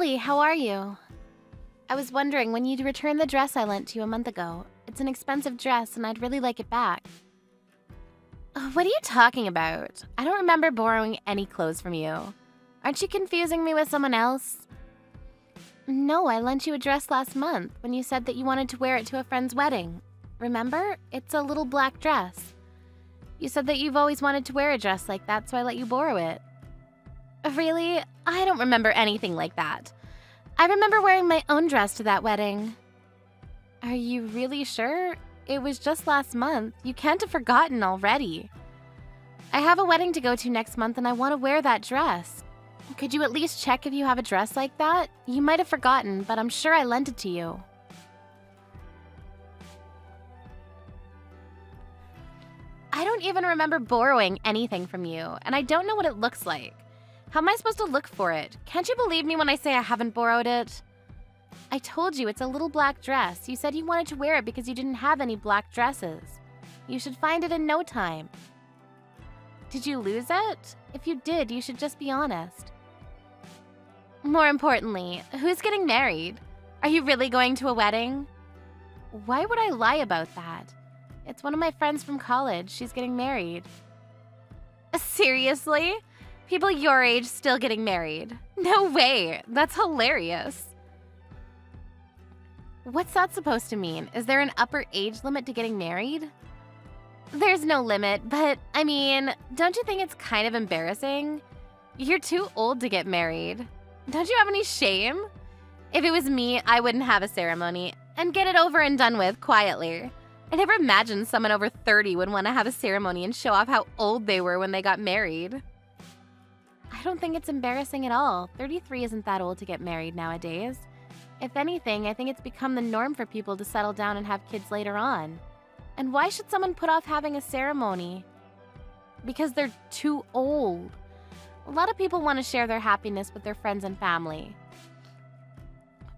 Lily, how are you? I was wondering when you'd return the dress I lent you a month ago. It's an expensive dress and I'd really like it back. What are you talking about? I don't remember borrowing any clothes from you. Aren't you confusing me with someone else? No, I lent you a dress last month when you said that you wanted to wear it to a friend's wedding. Remember? It's a little black dress. You said that you've always wanted to wear a dress like that, so I let you borrow it. Really? I don't remember anything like that. I remember wearing my own dress to that wedding. Are you really sure? It was just last month. You can't have forgotten already. I have a wedding to go to next month and I want to wear that dress. Could you at least check if you have a dress like that? You might have forgotten, but I'm sure I lent it to you. I don't even remember borrowing anything from you, and I don't know what it looks like. How am I supposed to look for it? Can't you believe me when I say I haven't borrowed it? I told you it's a little black dress. You said you wanted to wear it because you didn't have any black dresses. You should find it in no time. Did you lose it? If you did, you should just be honest. More importantly, who's getting married? Are you really going to a wedding? Why would I lie about that? It's one of my friends from college. She's getting married. Seriously? People your age still getting married? No way. That's hilarious. What's that supposed to mean? Is there an upper age limit to getting married? There's no limit, but I mean, don't you think it's kind of embarrassing? You're too old to get married. Don't you have any shame? If it was me, I wouldn't have a ceremony and get it over and done with quietly. I never imagined someone over 30 would want to have a ceremony and show off how old they were when they got married. I don't think it's embarrassing at all. 33 isn't that old to get married nowadays. If anything, I think it's become the norm for people to settle down and have kids later on. And why should someone put off having a ceremony? Because they're too old. A lot of people want to share their happiness with their friends and family.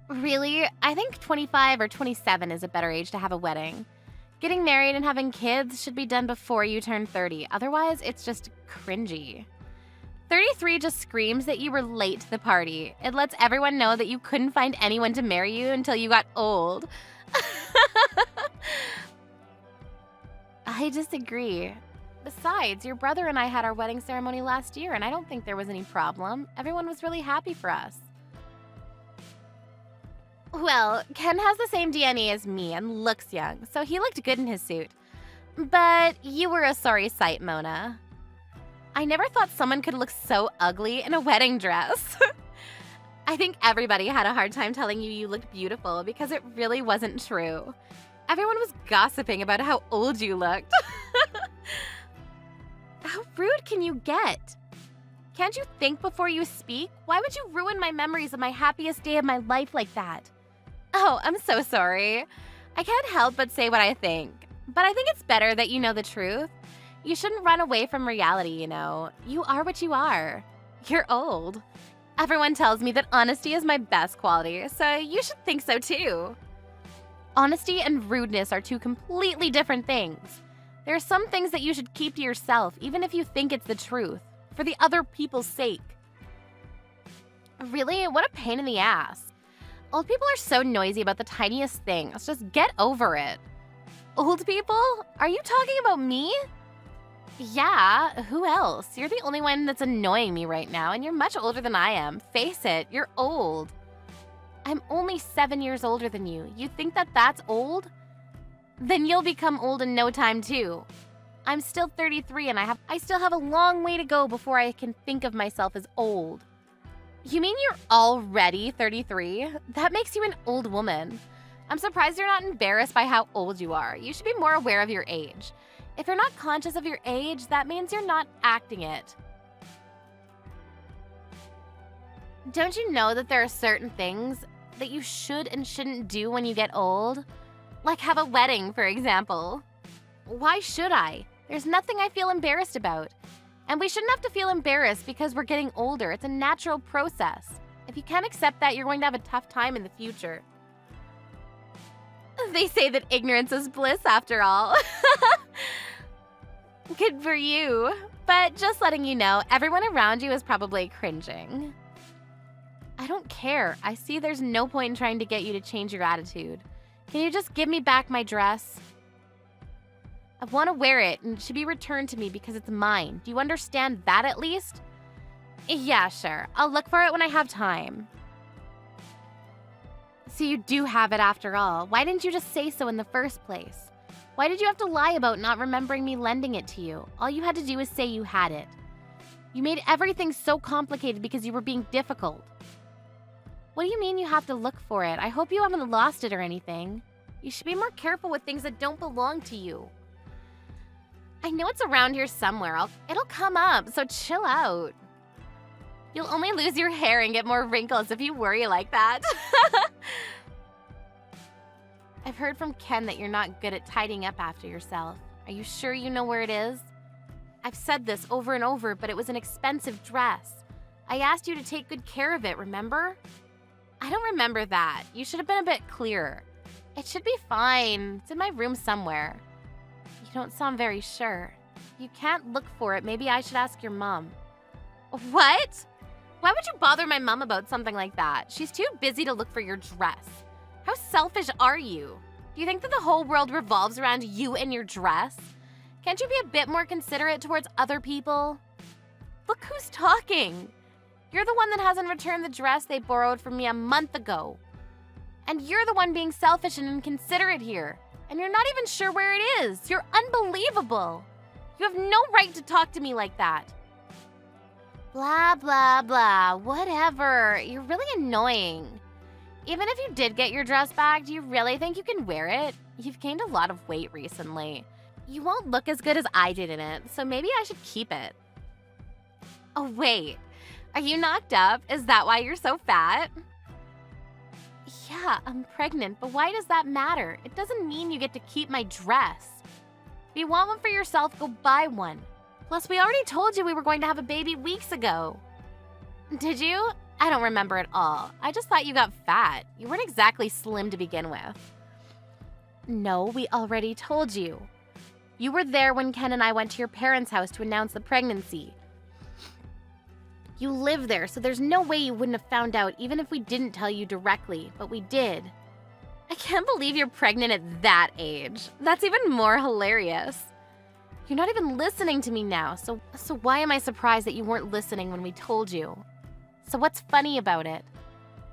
Really? I think 25 or 27 is a better age to have a wedding. Getting married and having kids should be done before you turn 30. Otherwise, it's just cringy. 33 just screams that you were late to the party. It lets everyone know that you couldn't find anyone to marry you until you got old. I disagree. Besides, your brother and I had our wedding ceremony last year, and I don't think there was any problem. Everyone was really happy for us. Well, Ken has the same DNA as me and looks young, so he looked good in his suit. But you were a sorry sight, Mona. I never thought someone could look so ugly in a wedding dress. I think everybody had a hard time telling you looked beautiful because it really wasn't true. Everyone was gossiping about how old you looked. How rude can you get? Can't you think before you speak? Why would you ruin my memories of my happiest day of my life like that? Oh, I'm so sorry. I can't help but say what I think. But I think it's better that you know the truth. You shouldn't run away from reality, you know. You are what you are. You're old. Everyone tells me that honesty is my best quality, so you should think so too. Honesty and rudeness are two completely different things. There are some things that you should keep to yourself, even if you think it's the truth, for the other people's sake. Really? What a pain in the ass. Old people are so noisy about the tiniest things. Just get over it. Old people? Are you talking about me? Yeah, who else? You're the only one that's annoying me right now, and you're much older than I am. Face it, you're old. I'm only 7 years older than you. You think that that's old? Then you'll become old in no time too. I'm still 33 and I still have a long way to go before I can think of myself as old. You mean you're already 33? That makes you an old woman. I'm surprised you're not embarrassed by how old you are. You should be more aware of your age. If you're not conscious of your age, that means you're not acting it. Don't you know that there are certain things that you should and shouldn't do when you get old? Like have a wedding, for example. Why should I? There's nothing I feel embarrassed about. And we shouldn't have to feel embarrassed because we're getting older. It's a natural process. If you can't accept that, you're going to have a tough time in the future. They say that ignorance is bliss after all. Good for you. But just letting you know, everyone around you is probably cringing. I don't care. I see there's no point in trying to get you to change your attitude. Can you just give me back my dress? I want to wear it, and it should be returned to me because it's mine. Do you understand that at least? Yeah, sure. I'll look for it when I have time. So you do have it after all. Why didn't you just say so in the first place? Why did you have to lie about not remembering me lending it to you? All you had to do was say you had it. You made everything so complicated because you were being difficult. What do you mean you have to look for it? I hope you haven't lost it or anything. You should be more careful with things that don't belong to you. I know it's around here somewhere. It'll come up, so chill out. You'll only lose your hair and get more wrinkles if you worry like that. I've heard from Ken that you're not good at tidying up after yourself. Are you sure you know where it is? I've said this over and over, but it was an expensive dress. I asked you to take good care of it, remember? I don't remember that. You should have been a bit clearer. It should be fine. It's in my room somewhere. You don't sound very sure. You can't look for it. Maybe I should ask your mom. What? Why would you bother my mom about something like that? She's too busy to look for your dress. How selfish are you? Do you think that the whole world revolves around you and your dress? Can't you be a bit more considerate towards other people? Look who's talking. You're the one that hasn't returned the dress they borrowed from me a month ago. And you're the one being selfish and inconsiderate here. And you're not even sure where it is. You're unbelievable. You have no right to talk to me like that. Blah, blah, blah. Whatever. You're really annoying. Even if you did get your dress back, do you really think you can wear it? You've gained a lot of weight recently. You won't look as good as I did in it, so maybe I should keep it. Oh, wait. Are you knocked up? Is that why you're so fat? Yeah, I'm pregnant, but why does that matter? It doesn't mean you get to keep my dress. If you want one for yourself, go buy one. Plus, we already told you we were going to have a baby weeks ago. Did you? I don't remember at all. I just thought you got fat. You weren't exactly slim to begin with. No, we already told you. You were there when Ken and I went to your parents' house to announce the pregnancy. You live there, so there's no way you wouldn't have found out even if we didn't tell you directly, but we did. I can't believe you're pregnant at that age. That's even more hilarious. You're not even listening to me now, so why am I surprised that you weren't listening when we told you? So what's funny about it?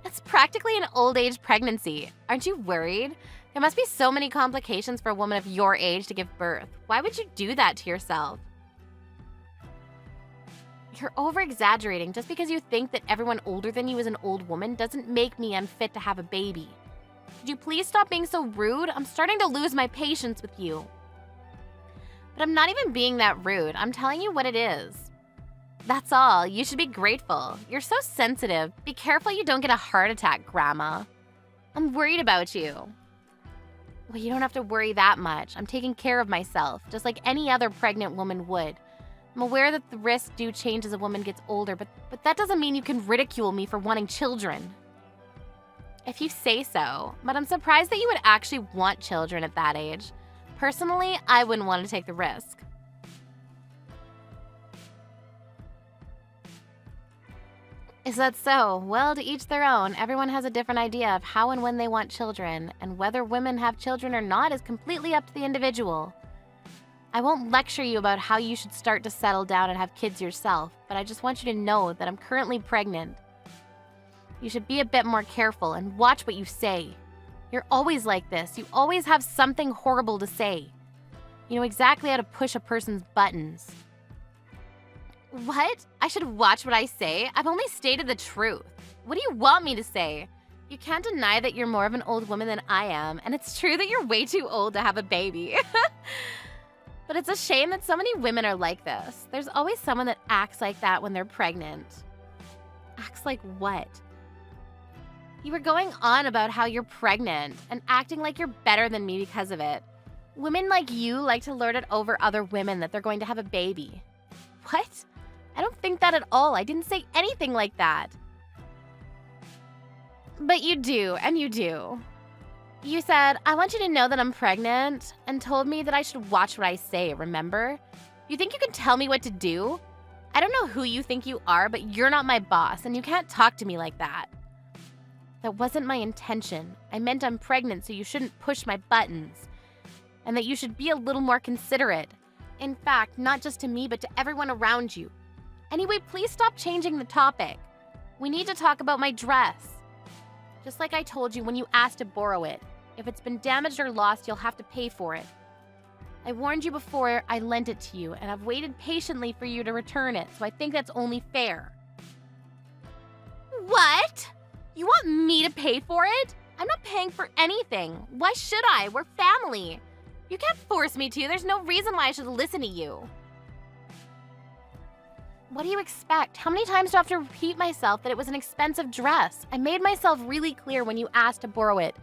It's practically an old age pregnancy. Aren't you worried? There must be so many complications for a woman of your age to give birth. Why would you do that to yourself? You're over-exaggerating. Just because you think that everyone older than you is an old woman doesn't make me unfit to have a baby. Could you please stop being so rude? I'm starting to lose my patience with you. But I'm not even being that rude. I'm telling you what it is. That's all. You should be grateful. You're so sensitive. Be careful you don't get a heart attack, Grandma. I'm worried about you. Well, you don't have to worry that much. I'm taking care of myself, just like any other pregnant woman would. I'm aware that the risks do change as a woman gets older, but that doesn't mean you can ridicule me for wanting children. If you say so, but I'm surprised that you would actually want children at that age. Personally, I wouldn't want to take the risk. Is that so? Well, to each their own. Everyone has a different idea of how and when they want children, and whether women have children or not is completely up to the individual. I won't lecture you about how you should start to settle down and have kids yourself, but I just want you to know that I'm currently pregnant. You should be a bit more careful and watch what you say. You're always like this. You always have something horrible to say. You know exactly how to push a person's buttons. What? I should watch what I say? I've only stated the truth. What do you want me to say? You can't deny that you're more of an old woman than I am, and it's true that you're way too old to have a baby. But it's a shame that so many women are like this. There's always someone that acts like that when they're pregnant. Acts like what? You were going on about how you're pregnant and acting like you're better than me because of it. Women like you like to lord it over other women that they're going to have a baby. What? I don't think that at all. I didn't say anything like that. But you do, and you do. You said, I want you to know that I'm pregnant, and told me that I should watch what I say, remember? You think you can tell me what to do? I don't know who you think you are, but you're not my boss, and you can't talk to me like that. That wasn't my intention. I meant I'm pregnant, so you shouldn't push my buttons. And that you should be a little more considerate. In fact, not just to me, but to everyone around you. Anyway, please stop changing the topic. We need to talk about my dress. Just like I told you when you asked to borrow it. If it's been damaged or lost, you'll have to pay for it. I warned you before I lent it to you, and I've waited patiently for you to return it, so I think that's only fair. What? You want me to pay for it? I'm not paying for anything. Why should I? We're family. You can't force me to. There's no reason why I should listen to you. What do you expect? How many times do I have to repeat myself that it was an expensive dress? I made myself really clear when you asked to borrow it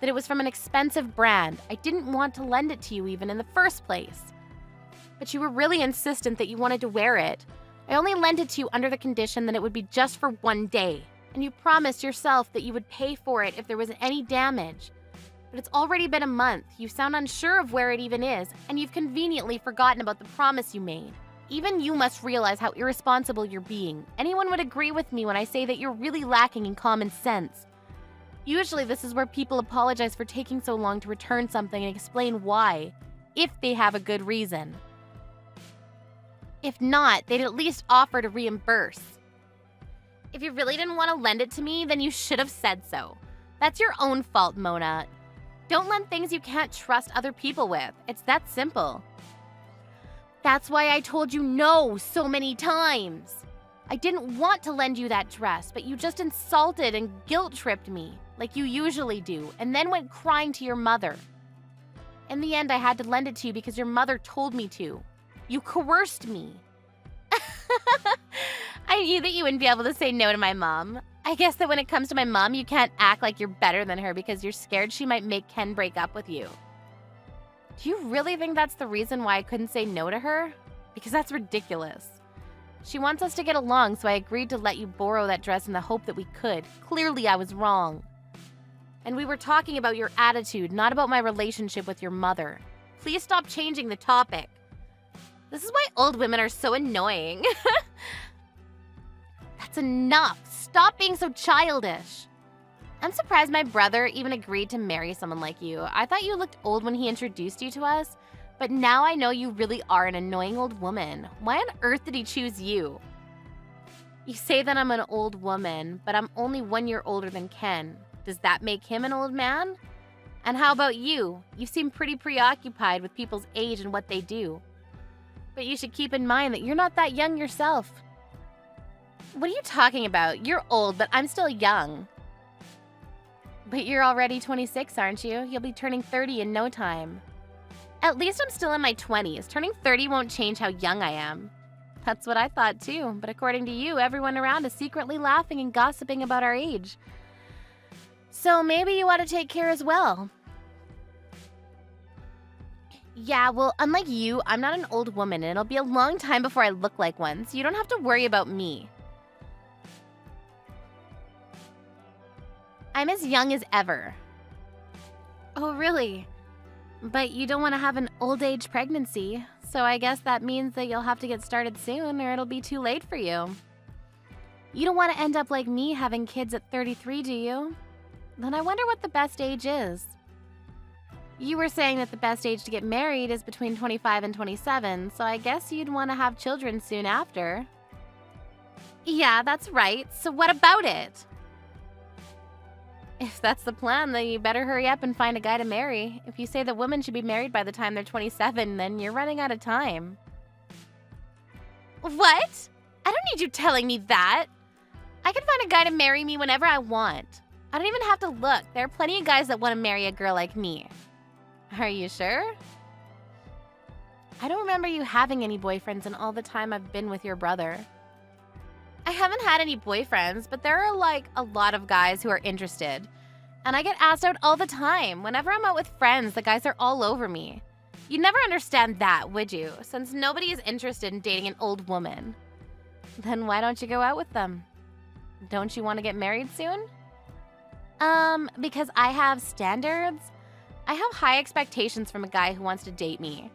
that it was from an expensive brand. I didn't want to lend it to you even in the first place. But you were really insistent that you wanted to wear it. I only lent it to you under the condition that it would be just for one day. And you promised yourself that you would pay for it if there was any damage. But it's already been a month. You sound unsure of where it even is, and you've conveniently forgotten about the promise you made. Even you must realize how irresponsible you're being. Anyone would agree with me when I say that you're really lacking in common sense. Usually this is where people apologize for taking so long to return something and explain why, if they have a good reason. If not, they'd at least offer to reimburse. If you really didn't want to lend it to me, then you should have said so. That's your own fault, Mona. Don't lend things you can't trust other people with. It's that simple. That's why I told you no so many times. I didn't want to lend you that dress, but you just insulted and guilt-tripped me, like you usually do, and then went crying to your mother. In the end, I had to lend it to you because your mother told me to. You coerced me. I knew that you wouldn't be able to say no to my mom. I guess that when it comes to my mom, you can't act like you're better than her because you're scared she might make Ken break up with you. Do you really think that's the reason why I couldn't say no to her? Because that's ridiculous. She wants us to get along, so I agreed to let you borrow that dress in the hope that we could. Clearly, I was wrong. And we were talking about your attitude, not about my relationship with your mother. Please stop changing the topic. This is why old women are so annoying. That's enough. Stop being so childish. I'm surprised my brother even agreed to marry someone like you. I thought you looked old when he introduced you to us, but now I know you really are an annoying old woman. Why on earth did he choose you? You say that I'm an old woman, but I'm only 1 year older than Ken. Does that make him an old man? And how about you? You seem pretty preoccupied with people's age and what they do. But you should keep in mind that you're not that young yourself. What are you talking about? You're old, but I'm still young. But you're already 26, aren't you? You'll be turning 30 in no time. At least I'm still in my 20s. Turning 30 won't change how young I am. That's what I thought too, but according to you, everyone around is secretly laughing and gossiping about our age. So maybe you ought to take care as well. Yeah, well, unlike you, I'm not an old woman, and it'll be a long time before I look like one, so you don't have to worry about me. I'm as young as ever. Oh, really? But you don't want to have an old age pregnancy, so I guess that means that you'll have to get started soon or it'll be too late for you. You don't want to end up like me having kids at 33, do you? Then I wonder what the best age is. You were saying that the best age to get married is between 25 and 27, so I guess you'd want to have children soon after. Yeah, that's right. So what about it? If that's the plan, then you better hurry up and find a guy to marry. If you say that women should be married by the time they're 27, then you're running out of time. What? I don't need you telling me that. I can find a guy to marry me whenever I want. I don't even have to look. There are plenty of guys that want to marry a girl like me. Are you sure? I don't remember you having any boyfriends in all the time I've been with your brother. I haven't had any boyfriends, but there are like a lot of guys who are interested. And I get asked out all the time. Whenever I'm out with friends, the guys are all over me. You'd never understand that, would you? Since nobody is interested in dating an old woman. Then why don't you go out with them? Don't you want to get married soon? Because I have standards. I have high expectations from a guy who wants to date me.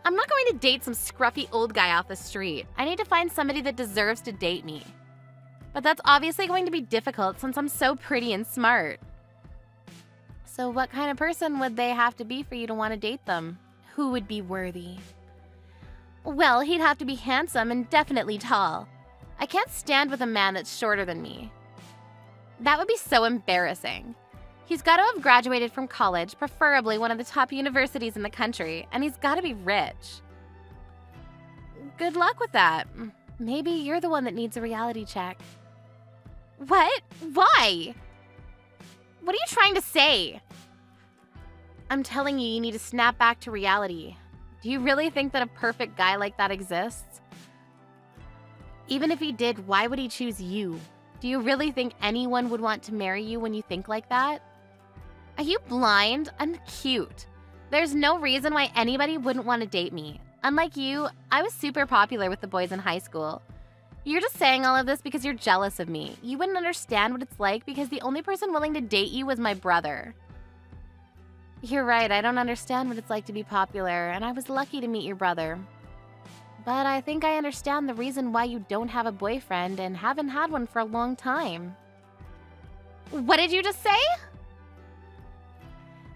I'm not going to date some scruffy old guy off the street. I need to find somebody that deserves to date me. But that's obviously going to be difficult since I'm so pretty and smart. So what kind of person would they have to be for you to want to date them? Who would be worthy? Well, he'd have to be handsome and definitely tall. I can't stand with a man that's shorter than me. That would be so embarrassing. He's got to have graduated from college, preferably one of the top universities in the country, and he's got to be rich. Good luck with that. Maybe you're the one that needs a reality check. What? Why? What are you trying to say? I'm telling you, you need to snap back to reality. Do you really think that a perfect guy like that exists? Even if he did, why would he choose you? Do you really think anyone would want to marry you when you think like that? Are you blind? I'm cute. There's no reason why anybody wouldn't want to date me. Unlike you, I was super popular with the boys in high school. You're just saying all of this because you're jealous of me. You wouldn't understand what it's like because the only person willing to date you was my brother. You're right, I don't understand what it's like to be popular, and I was lucky to meet your brother. But I think I understand the reason why you don't have a boyfriend and haven't had one for a long time. What did you just say?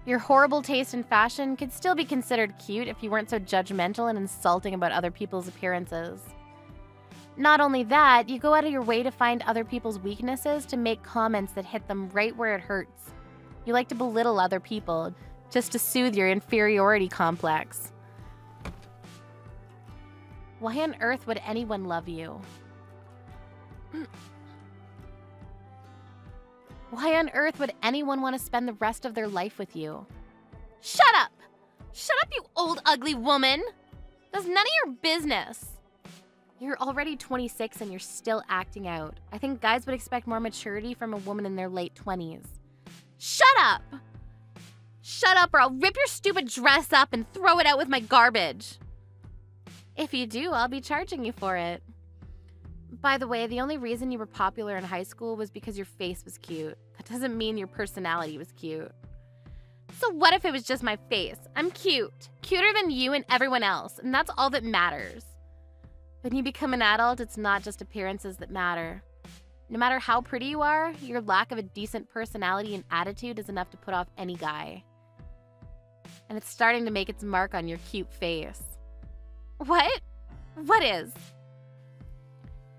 Your horrible taste in fashion could still be considered cute if you weren't so judgmental and insulting about other people's appearances. Not only that, you go out of your way to find other people's weaknesses to make comments that hit them right where it hurts. You like to belittle other people just to soothe your inferiority complex. Why on earth would anyone love you? Why on earth would anyone want to spend the rest of their life with you? Shut up! Shut up, you old ugly woman! That's none of your business. You're already 26 and you're still acting out. I think guys would expect more maturity from a woman in their late 20s. Shut up! Shut up or I'll rip your stupid dress up and throw it out with my garbage. If you do, I'll be charging you for it. By the way, the only reason you were popular in high school was because your face was cute. That doesn't mean your personality was cute. So what if it was just my face? I'm cute. Cuter than you and everyone else, and that's all that matters. When you become an adult, it's not just appearances that matter. No matter how pretty you are, your lack of a decent personality and attitude is enough to put off any guy. And it's starting to make its mark on your cute face. What? What is?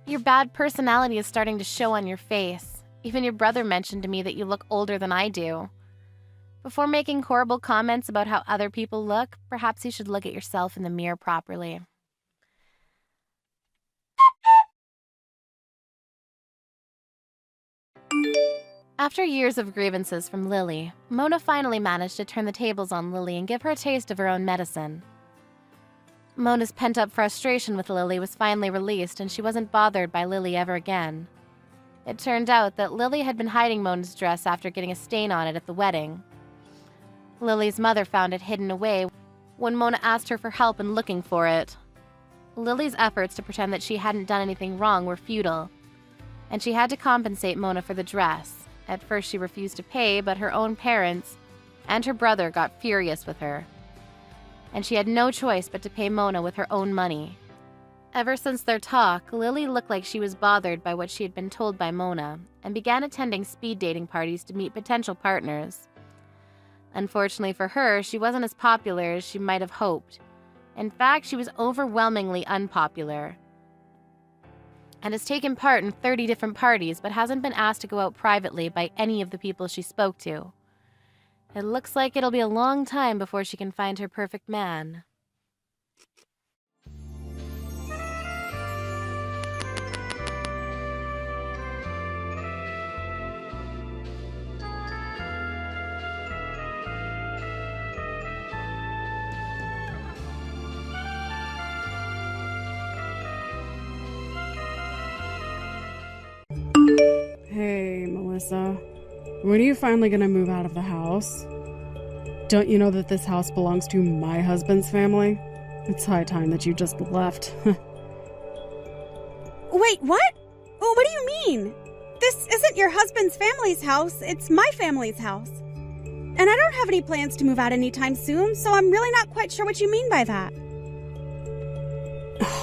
Your bad personality is starting to show on your face. Even your brother mentioned to me that you look older than I do. Before making horrible comments about how other people look, perhaps you should look at yourself in the mirror properly. After years of grievances from Lily, Mona finally managed to turn the tables on Lily and give her a taste of her own medicine. Mona's pent-up frustration with Lily was finally released, and she wasn't bothered by Lily ever again. It turned out that Lily had been hiding Mona's dress after getting a stain on it at the wedding. Lily's mother found it hidden away when Mona asked her for help in looking for it. Lily's efforts to pretend that she hadn't done anything wrong were futile, and she had to compensate Mona for the dress. At first she refused to pay, but her own parents and her brother got furious with her, and she had no choice but to pay Mona with her own money. Ever since their talk, Lily looked like she was bothered by what she had been told by Mona, and began attending speed dating parties to meet potential partners. Unfortunately for her, she wasn't as popular as she might have hoped. In fact, she was overwhelmingly unpopular, and has taken part in 30 different parties but hasn't been asked to go out privately by any of the people she spoke to. It looks like it'll be a long time before she can find her perfect man. Hey, Melissa. When are you finally gonna move out of the house? Don't you know that this house belongs to my husband's family? It's high time that you just left. Wait, what? Oh, what do you mean? This isn't your husband's family's house, it's my family's house. And I don't have any plans to move out anytime soon, so I'm really not quite sure what you mean by that.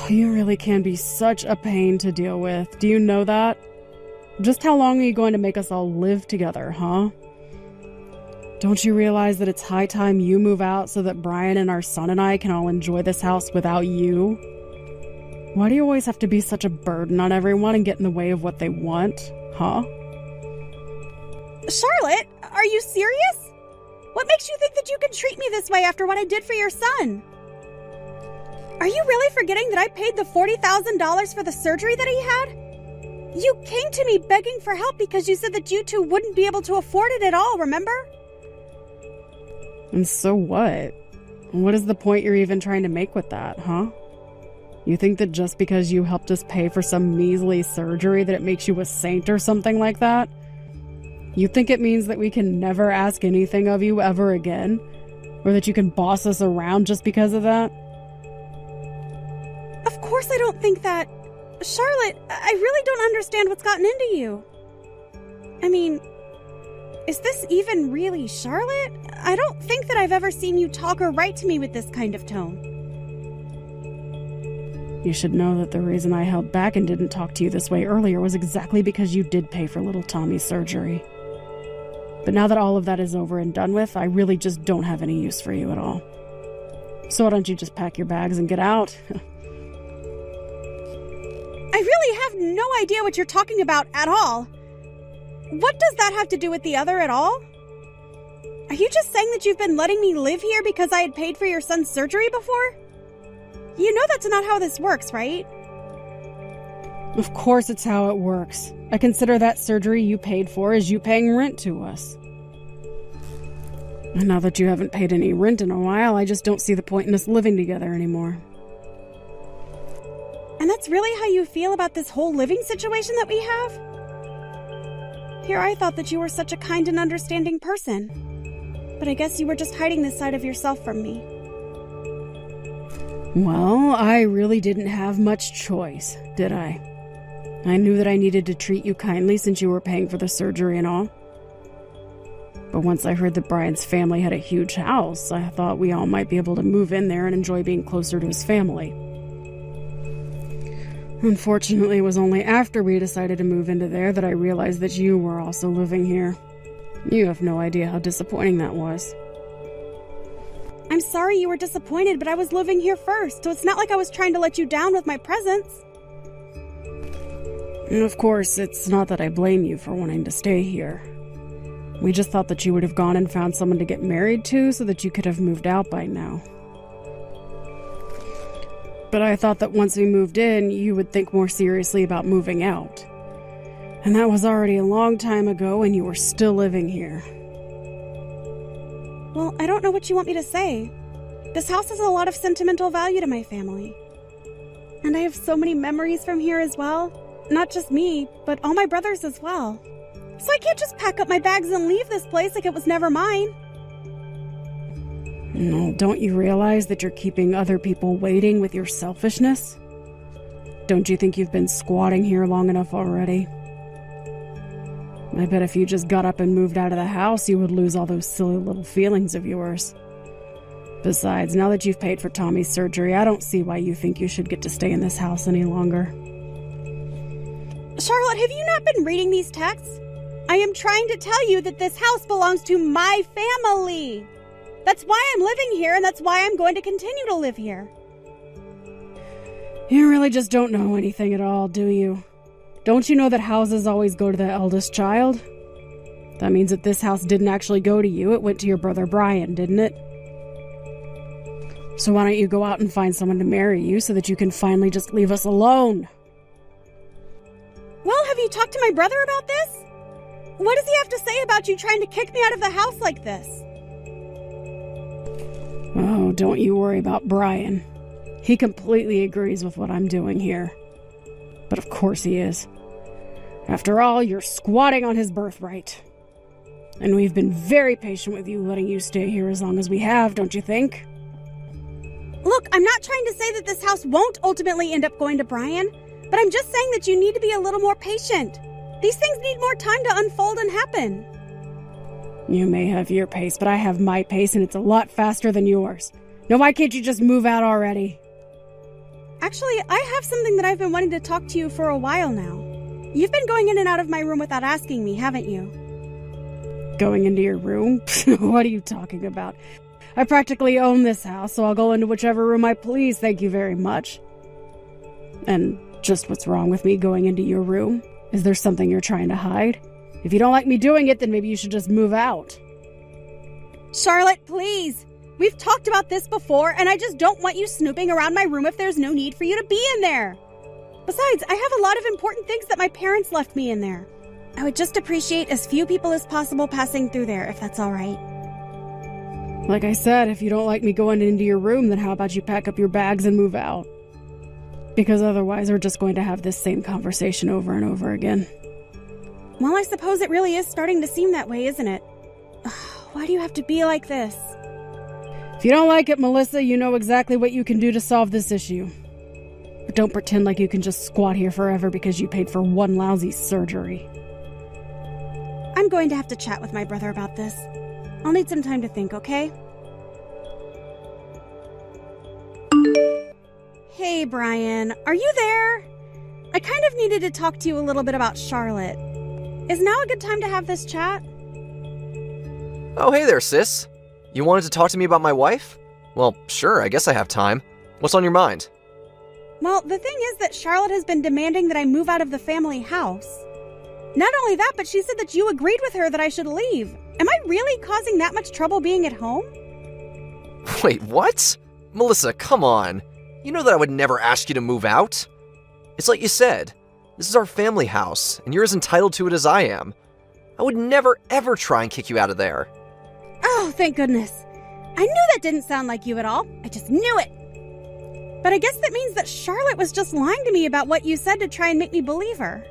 You really can be such a pain to deal with. Do you know that? Just how long are you going to make us all live together, huh? Don't you realize that it's high time you move out so that Brian and our son and I can all enjoy this house without you? Why do you always have to be such a burden on everyone and get in the way of what they want, huh? Charlotte, are you serious? What makes you think that you can treat me this way after what I did for your son? Are you really forgetting that I paid the $40,000 for the surgery that he had? You came to me begging for help because you said that you two wouldn't be able to afford it at all, remember? And so what? What is the point you're even trying to make with that, huh? You think that just because you helped us pay for some measly surgery that it makes you a saint or something like that? You think it means that we can never ask anything of you ever again? Or that you can boss us around just because of that? Of course I don't think that. Charlotte, I really don't understand what's gotten into you. I mean, is this even really Charlotte? I don't think that I've ever seen you talk or write to me with this kind of tone. You should know that the reason I held back and didn't talk to you this way earlier was exactly because you did pay for little Tommy's surgery. But now that all of that is over and done with, I really just don't have any use for you at all. So why don't you just pack your bags and get out? I really have no idea what you're talking about at all. What does that have to do with the other at all? Are you just saying that you've been letting me live here because I had paid for your son's surgery before? You know that's not how this works, right? Of course it's how it works. I consider that surgery you paid for as you paying rent to us. And now that you haven't paid any rent in a while, I just don't see the point in us living together anymore. And that's really how you feel about this whole living situation that we have? Here I thought that you were such a kind and understanding person. But I guess you were just hiding this side of yourself from me. Well, I really didn't have much choice, did I? I knew that I needed to treat you kindly since you were paying for the surgery and all. But once I heard that Brian's family had a huge house, I thought we all might be able to move in there and enjoy being closer to his family. Unfortunately, it was only after we decided to move into there that I realized that you were also living here. You have no idea how disappointing that was. I'm sorry you were disappointed, but I was living here first, so it's not like I was trying to let you down with my presence. And of course, it's not that I blame you for wanting to stay here. We just thought that you would have gone and found someone to get married to so that you could have moved out by now. But I thought that once we moved in, you would think more seriously about moving out. And that was already a long time ago, and you were still living here. Well, I don't know what you want me to say. This house has a lot of sentimental value to my family. And I have so many memories from here as well. Not just me, but all my brothers as well. So I can't just pack up my bags and leave this place like it was never mine. No, don't you realize that you're keeping other people waiting with your selfishness? Don't you think you've been squatting here long enough already? I bet if you just got up and moved out of the house, you would lose all those silly little feelings of yours. Besides, now that you've paid for Tommy's surgery, I don't see why you think you should get to stay in this house any longer. Charlotte, have you not been reading these texts? I am trying to tell you that this house belongs to my family. That's why I'm living here, and that's why I'm going to continue to live here. You really just don't know anything at all, do you? Don't you know that houses always go to the eldest child? That means that this house didn't actually go to you, it went to your brother Brian, didn't it? So why don't you go out and find someone to marry you so that you can finally just leave us alone? Well, have you talked to my brother about this? What does he have to say about you trying to kick me out of the house like this? Oh, don't you worry about Brian. He completely agrees with what I'm doing here. But of course he is. After all, you're squatting on his birthright. And we've been very patient with you, letting you stay here as long as we have, don't you think? Look, I'm not trying to say that this house won't ultimately end up going to Brian, but I'm just saying that you need to be a little more patient. These things need more time to unfold and happen. You may have your pace, but I have my pace, and it's a lot faster than yours. Now why can't you just move out already? Actually, I have something that I've been wanting to talk to you for a while now. You've been going in and out of my room without asking me, haven't you? Going into your room? What are you talking about? I practically own this house, so I'll go into whichever room I please, thank you very much. And just what's wrong with me going into your room? Is there something you're trying to hide? If you don't like me doing it, then maybe you should just move out. Charlotte, please! We've talked about this before, and I just don't want you snooping around my room if there's no need for you to be in there. Besides, I have a lot of important things that my parents left me in there. I would just appreciate as few people as possible passing through there, if that's all right. Like I said, if you don't like me going into your room, then how about you pack up your bags and move out? Because otherwise we're just going to have this same conversation over and over again. Well, I suppose it really is starting to seem that way, isn't it? Why do you have to be like this? If you don't like it, Melissa, you know exactly what you can do to solve this issue. But don't pretend like you can just squat here forever because you paid for one lousy surgery. I'm going to have to chat with my brother about this. I'll need some time to think, okay? Hey, Brian, are you there? I kind of needed to talk to you a little bit about Charlotte. Is now a good time to have this chat? Oh, hey there, sis. You wanted to talk to me about my wife? Well, sure, I guess I have time. What's on your mind? Well, the thing is that Charlotte has been demanding that I move out of the family house. Not only that, but she said that you agreed with her that I should leave. Am I really causing that much trouble being at home? Wait, what? Melissa, come on. You know that I would never ask you to move out. It's like you said, this is our family house, and you're as entitled to it as I am. I would never, ever try and kick you out of there. Oh, thank goodness. I knew that didn't sound like you at all. I just knew it. But I guess that means that Charlotte was just lying to me about what you said to try and make me believe her.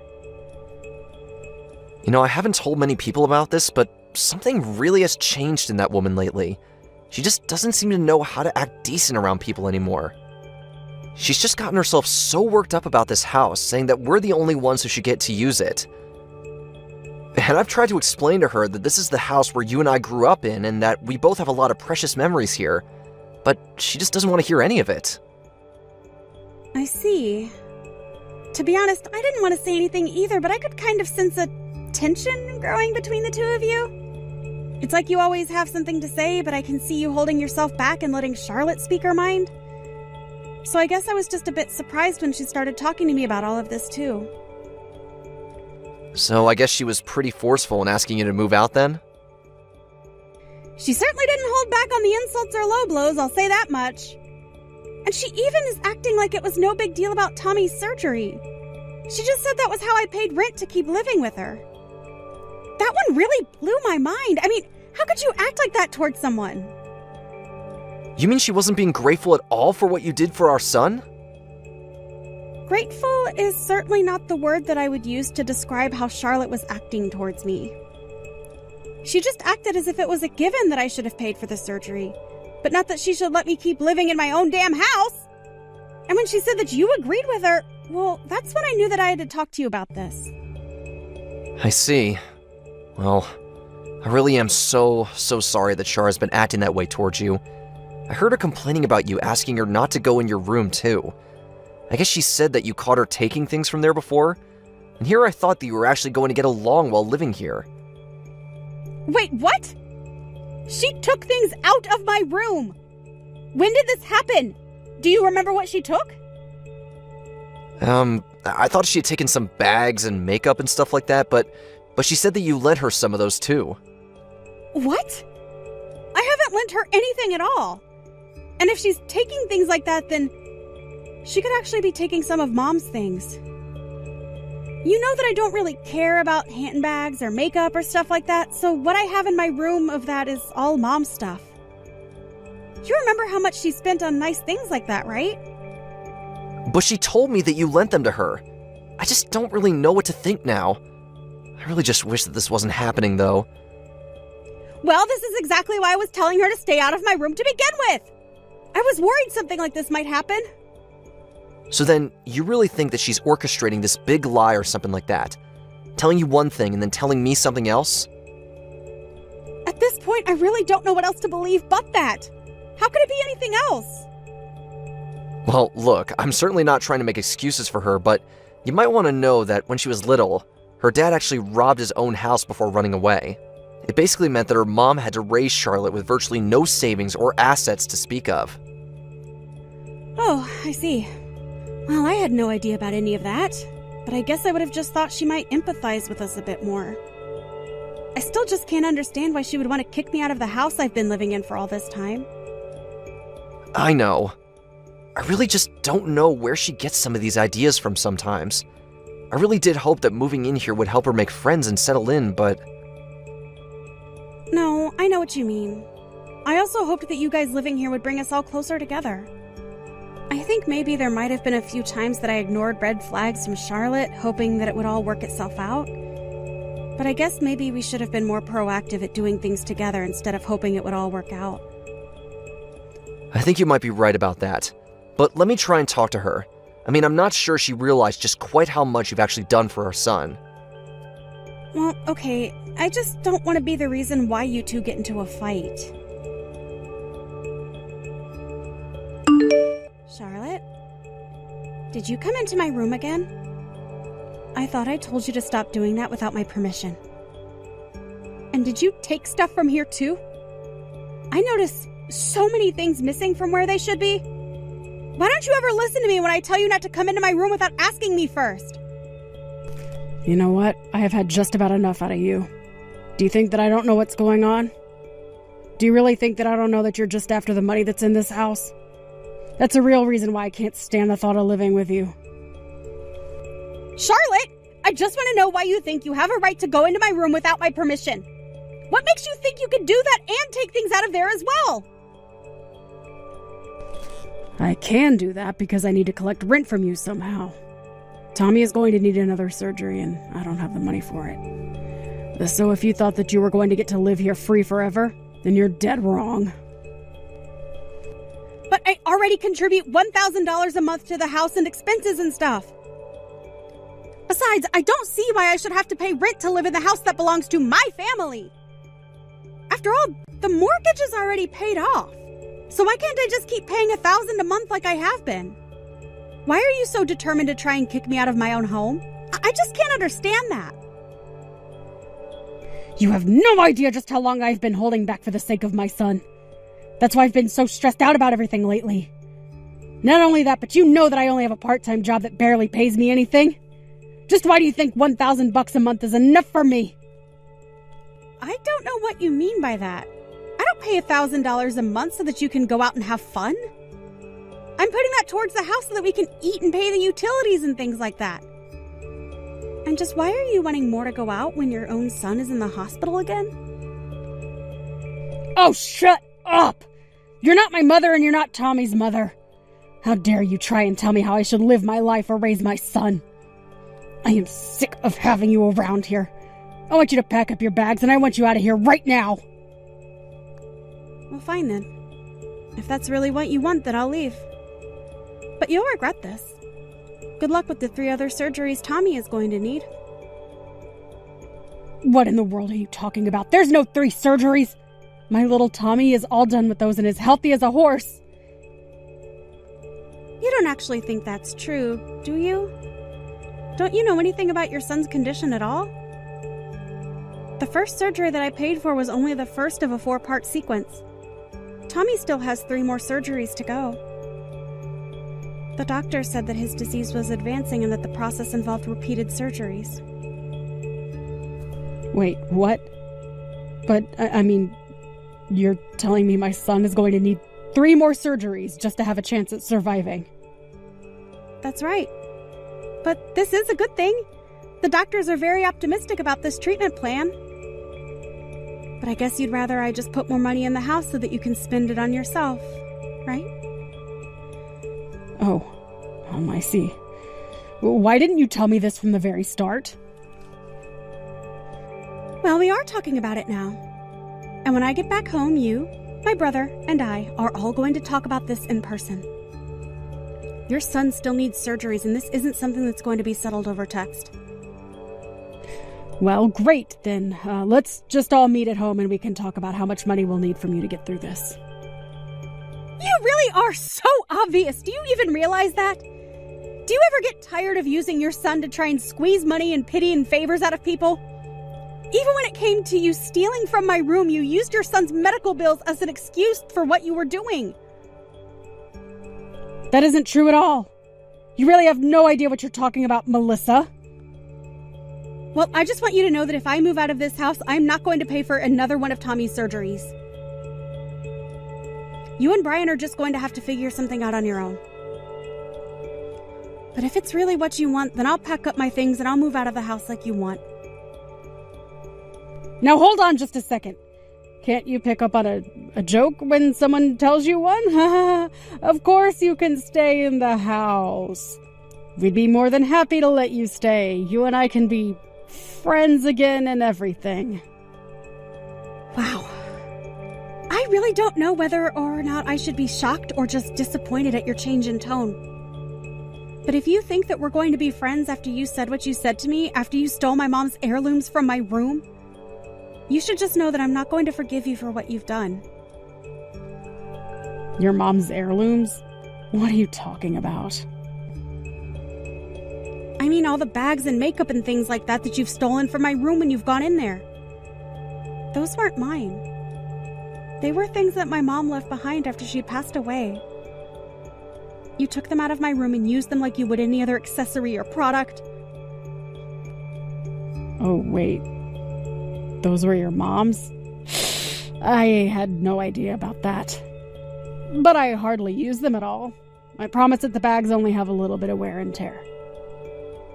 You know, I haven't told many people about this, but something really has changed in that woman lately. She just doesn't seem to know how to act decent around people anymore. She's just gotten herself so worked up about this house, saying that we're the only ones who should get to use it. And I've tried to explain to her that this is the house where you and I grew up in and that we both have a lot of precious memories here, but she just doesn't want to hear any of it. I see. To be honest, I didn't want to say anything either, but I could kind of sense a tension growing between the two of you. It's like you always have something to say, but I can see you holding yourself back and letting Charlotte speak her mind. So I guess I was just a bit surprised when she started talking to me about all of this too. So I guess she was pretty forceful in asking you to move out then? She certainly didn't hold back on the insults or low blows, I'll say that much. And she even is acting like it was no big deal about Tommy's surgery. She just said that was how I paid rent to keep living with her. That one really blew my mind. I mean, how could you act like that towards someone? You mean she wasn't being grateful at all for what you did for our son? Grateful is certainly not the word that I would use to describe how Charlotte was acting towards me. She just acted as if it was a given that I should have paid for the surgery, but not that she should let me keep living in my own damn house. And when she said that you agreed with her, well, that's when I knew that I had to talk to you about this. I see. Well, I really am so sorry that Char has been acting that way towards you. I heard her complaining about you, asking her not to go in your room too. I guess she said that you caught her taking things from there before, and here I thought that you were actually going to get along while living here. Wait, what? She took things out of my room! When did this happen? Do you remember what she took? I thought she had taken some bags and makeup and stuff like that, but she said that you lent her some of those too. What? I haven't lent her anything at all. And if she's taking things like that, then she could actually be taking some of Mom's things. You know that I don't really care about handbags or makeup or stuff like that, so what I have in my room of that is all Mom's stuff. You remember how much she spent on nice things like that, right? But she told me that you lent them to her. I just don't really know what to think now. I really just wish that this wasn't happening, though. Well, this is exactly why I was telling her to stay out of my room to begin with. I was worried something like this might happen. So then, you really think that she's orchestrating this big lie or something like that? Telling you one thing and then telling me something else? At this point, I really don't know what else to believe but that. How could it be anything else? Well, look, I'm certainly not trying to make excuses for her, but you might want to know that when she was little, her dad actually robbed his own house before running away. It basically meant that her mom had to raise Charlotte with virtually no savings or assets to speak of. Oh, I see. Well, I had no idea about any of that, but I guess I would have just thought she might empathize with us a bit more. I still just can't understand why she would want to kick me out of the house I've been living in for all this time. I know. I really just don't know where she gets some of these ideas from sometimes. I really did hope that moving in here would help her make friends and settle in, but... No, I know what you mean. I also hoped that you guys living here would bring us all closer together. I think maybe there might have been a few times that I ignored red flags from Charlotte, hoping that it would all work itself out. But I guess maybe we should have been more proactive at doing things together instead of hoping it would all work out. I think you might be right about that. But let me try and talk to her. I mean, I'm not sure she realized just quite how much you've actually done for her son. Well, okay, I just don't want to be the reason why you two get into a fight. Charlotte? Did you come into my room again? I thought I told you to stop doing that without my permission. And did you take stuff from here too? I notice so many things missing from where they should be. Why don't you ever listen to me when I tell you not to come into my room without asking me first? You know what? I have had just about enough out of you. Do you think that I don't know what's going on? Do you really think that I don't know that you're just after the money that's in this house? That's a real reason why I can't stand the thought of living with you. Charlotte, I just want to know why you think you have a right to go into my room without my permission. What makes you think you can do that and take things out of there as well? I can do that because I need to collect rent from you somehow. Tommy is going to need another surgery and I don't have the money for it. So if you thought that you were going to get to live here free forever, then you're dead wrong. But I already contribute $1,000 a month to the house and expenses and stuff. Besides, I don't see why I should have to pay rent to live in the house that belongs to my family. After all, the mortgage is already paid off. So why can't I just keep paying $1,000 a month like I have been? Why are you so determined to try and kick me out of my own home? I just can't understand that. You have no idea just how long I've been holding back for the sake of my son. That's why I've been so stressed out about everything lately. Not only that, but you know that I only have a part-time job that barely pays me anything. Just why do you think $1,000 a month is enough for me? I don't know what you mean by that. I don't pay $1,000 a month so that you can go out and have fun. I'm putting that towards the house so that we can eat and pay the utilities and things like that. And just why are you wanting more to go out when your own son is in the hospital again? Oh, shut up! You're not my mother and you're not Tommy's mother. How dare you try and tell me how I should live my life or raise my son? I am sick of having you around here. I want you to pack up your bags and I want you out of here right now. Well, fine then. If that's really what you want, then I'll leave. But you'll regret this. Good luck with the 3 other surgeries Tommy is going to need. What in the world are you talking about? There's no 3 surgeries. My little Tommy is all done with those and is healthy as a horse. You don't actually think that's true, do you? Don't you know anything about your son's condition at all? The first surgery that I paid for was only the first of a 4-part sequence. Tommy still has 3 more surgeries to go. The doctor said that his disease was advancing and that the process involved repeated surgeries. Wait, what? But, I mean, you're telling me my son is going to need 3 more surgeries just to have a chance at surviving? That's right. But this is a good thing. The doctors are very optimistic about this treatment plan. But I guess you'd rather I just put more money in the house so that you can spend it on yourself, right? Oh, I see. Why didn't you tell me this from the very start? Well, we are talking about it now. And when I get back home, you, my brother, and I are all going to talk about this in person. Your son still needs surgeries, and this isn't something that's going to be settled over text. Well, great. Then let's just all meet at home and we can talk about how much money we'll need from you to get through this. You really are so obvious. Do you even realize that? Do you ever get tired of using your son to try and squeeze money and pity and favors out of people? Even when it came to you stealing from my room, you used your son's medical bills as an excuse for what you were doing. That isn't true at all. You really have no idea what you're talking about, Melissa. Well, I just want you to know that if I move out of this house, I'm not going to pay for another one of Tommy's surgeries. You and Brian are just going to have to figure something out on your own. But if it's really what you want, then I'll pack up my things and I'll move out of the house like you want. Now hold on just a second. Can't you pick up on a joke when someone tells you one? Of course you can stay in the house. We'd be more than happy to let you stay. You and I can be friends again and everything. Wow. I really don't know whether or not I should be shocked or just disappointed at your change in tone. But if you think that we're going to be friends after you said what you said to me, after you stole my mom's heirlooms from my room, you should just know that I'm not going to forgive you for what you've done. Your mom's heirlooms? What are you talking about? I mean all the bags and makeup and things like that you've stolen from my room when you've gone in there. Those weren't mine. They were things that my mom left behind after she had passed away. You took them out of my room and used them like you would any other accessory or product. Oh, wait. Those were your mom's? I had no idea about that. But I hardly use them at all. I promise that the bags only have a little bit of wear and tear.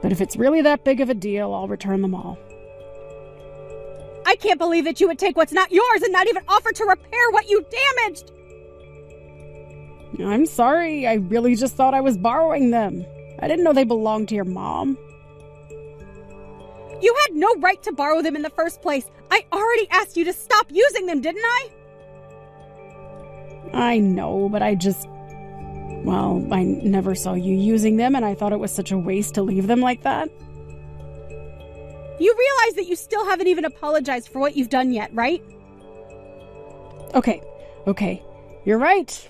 But if it's really that big of a deal, I'll return them all. I can't believe that you would take what's not yours and not even offer to repair what you damaged! I'm sorry, I really just thought I was borrowing them. I didn't know they belonged to your mom. You had no right to borrow them in the first place. I already asked you to stop using them, didn't I? I know, but I never saw you using them, and I thought it was such a waste to leave them like that. You realize that you still haven't even apologized for what you've done yet, right? Okay. You're right.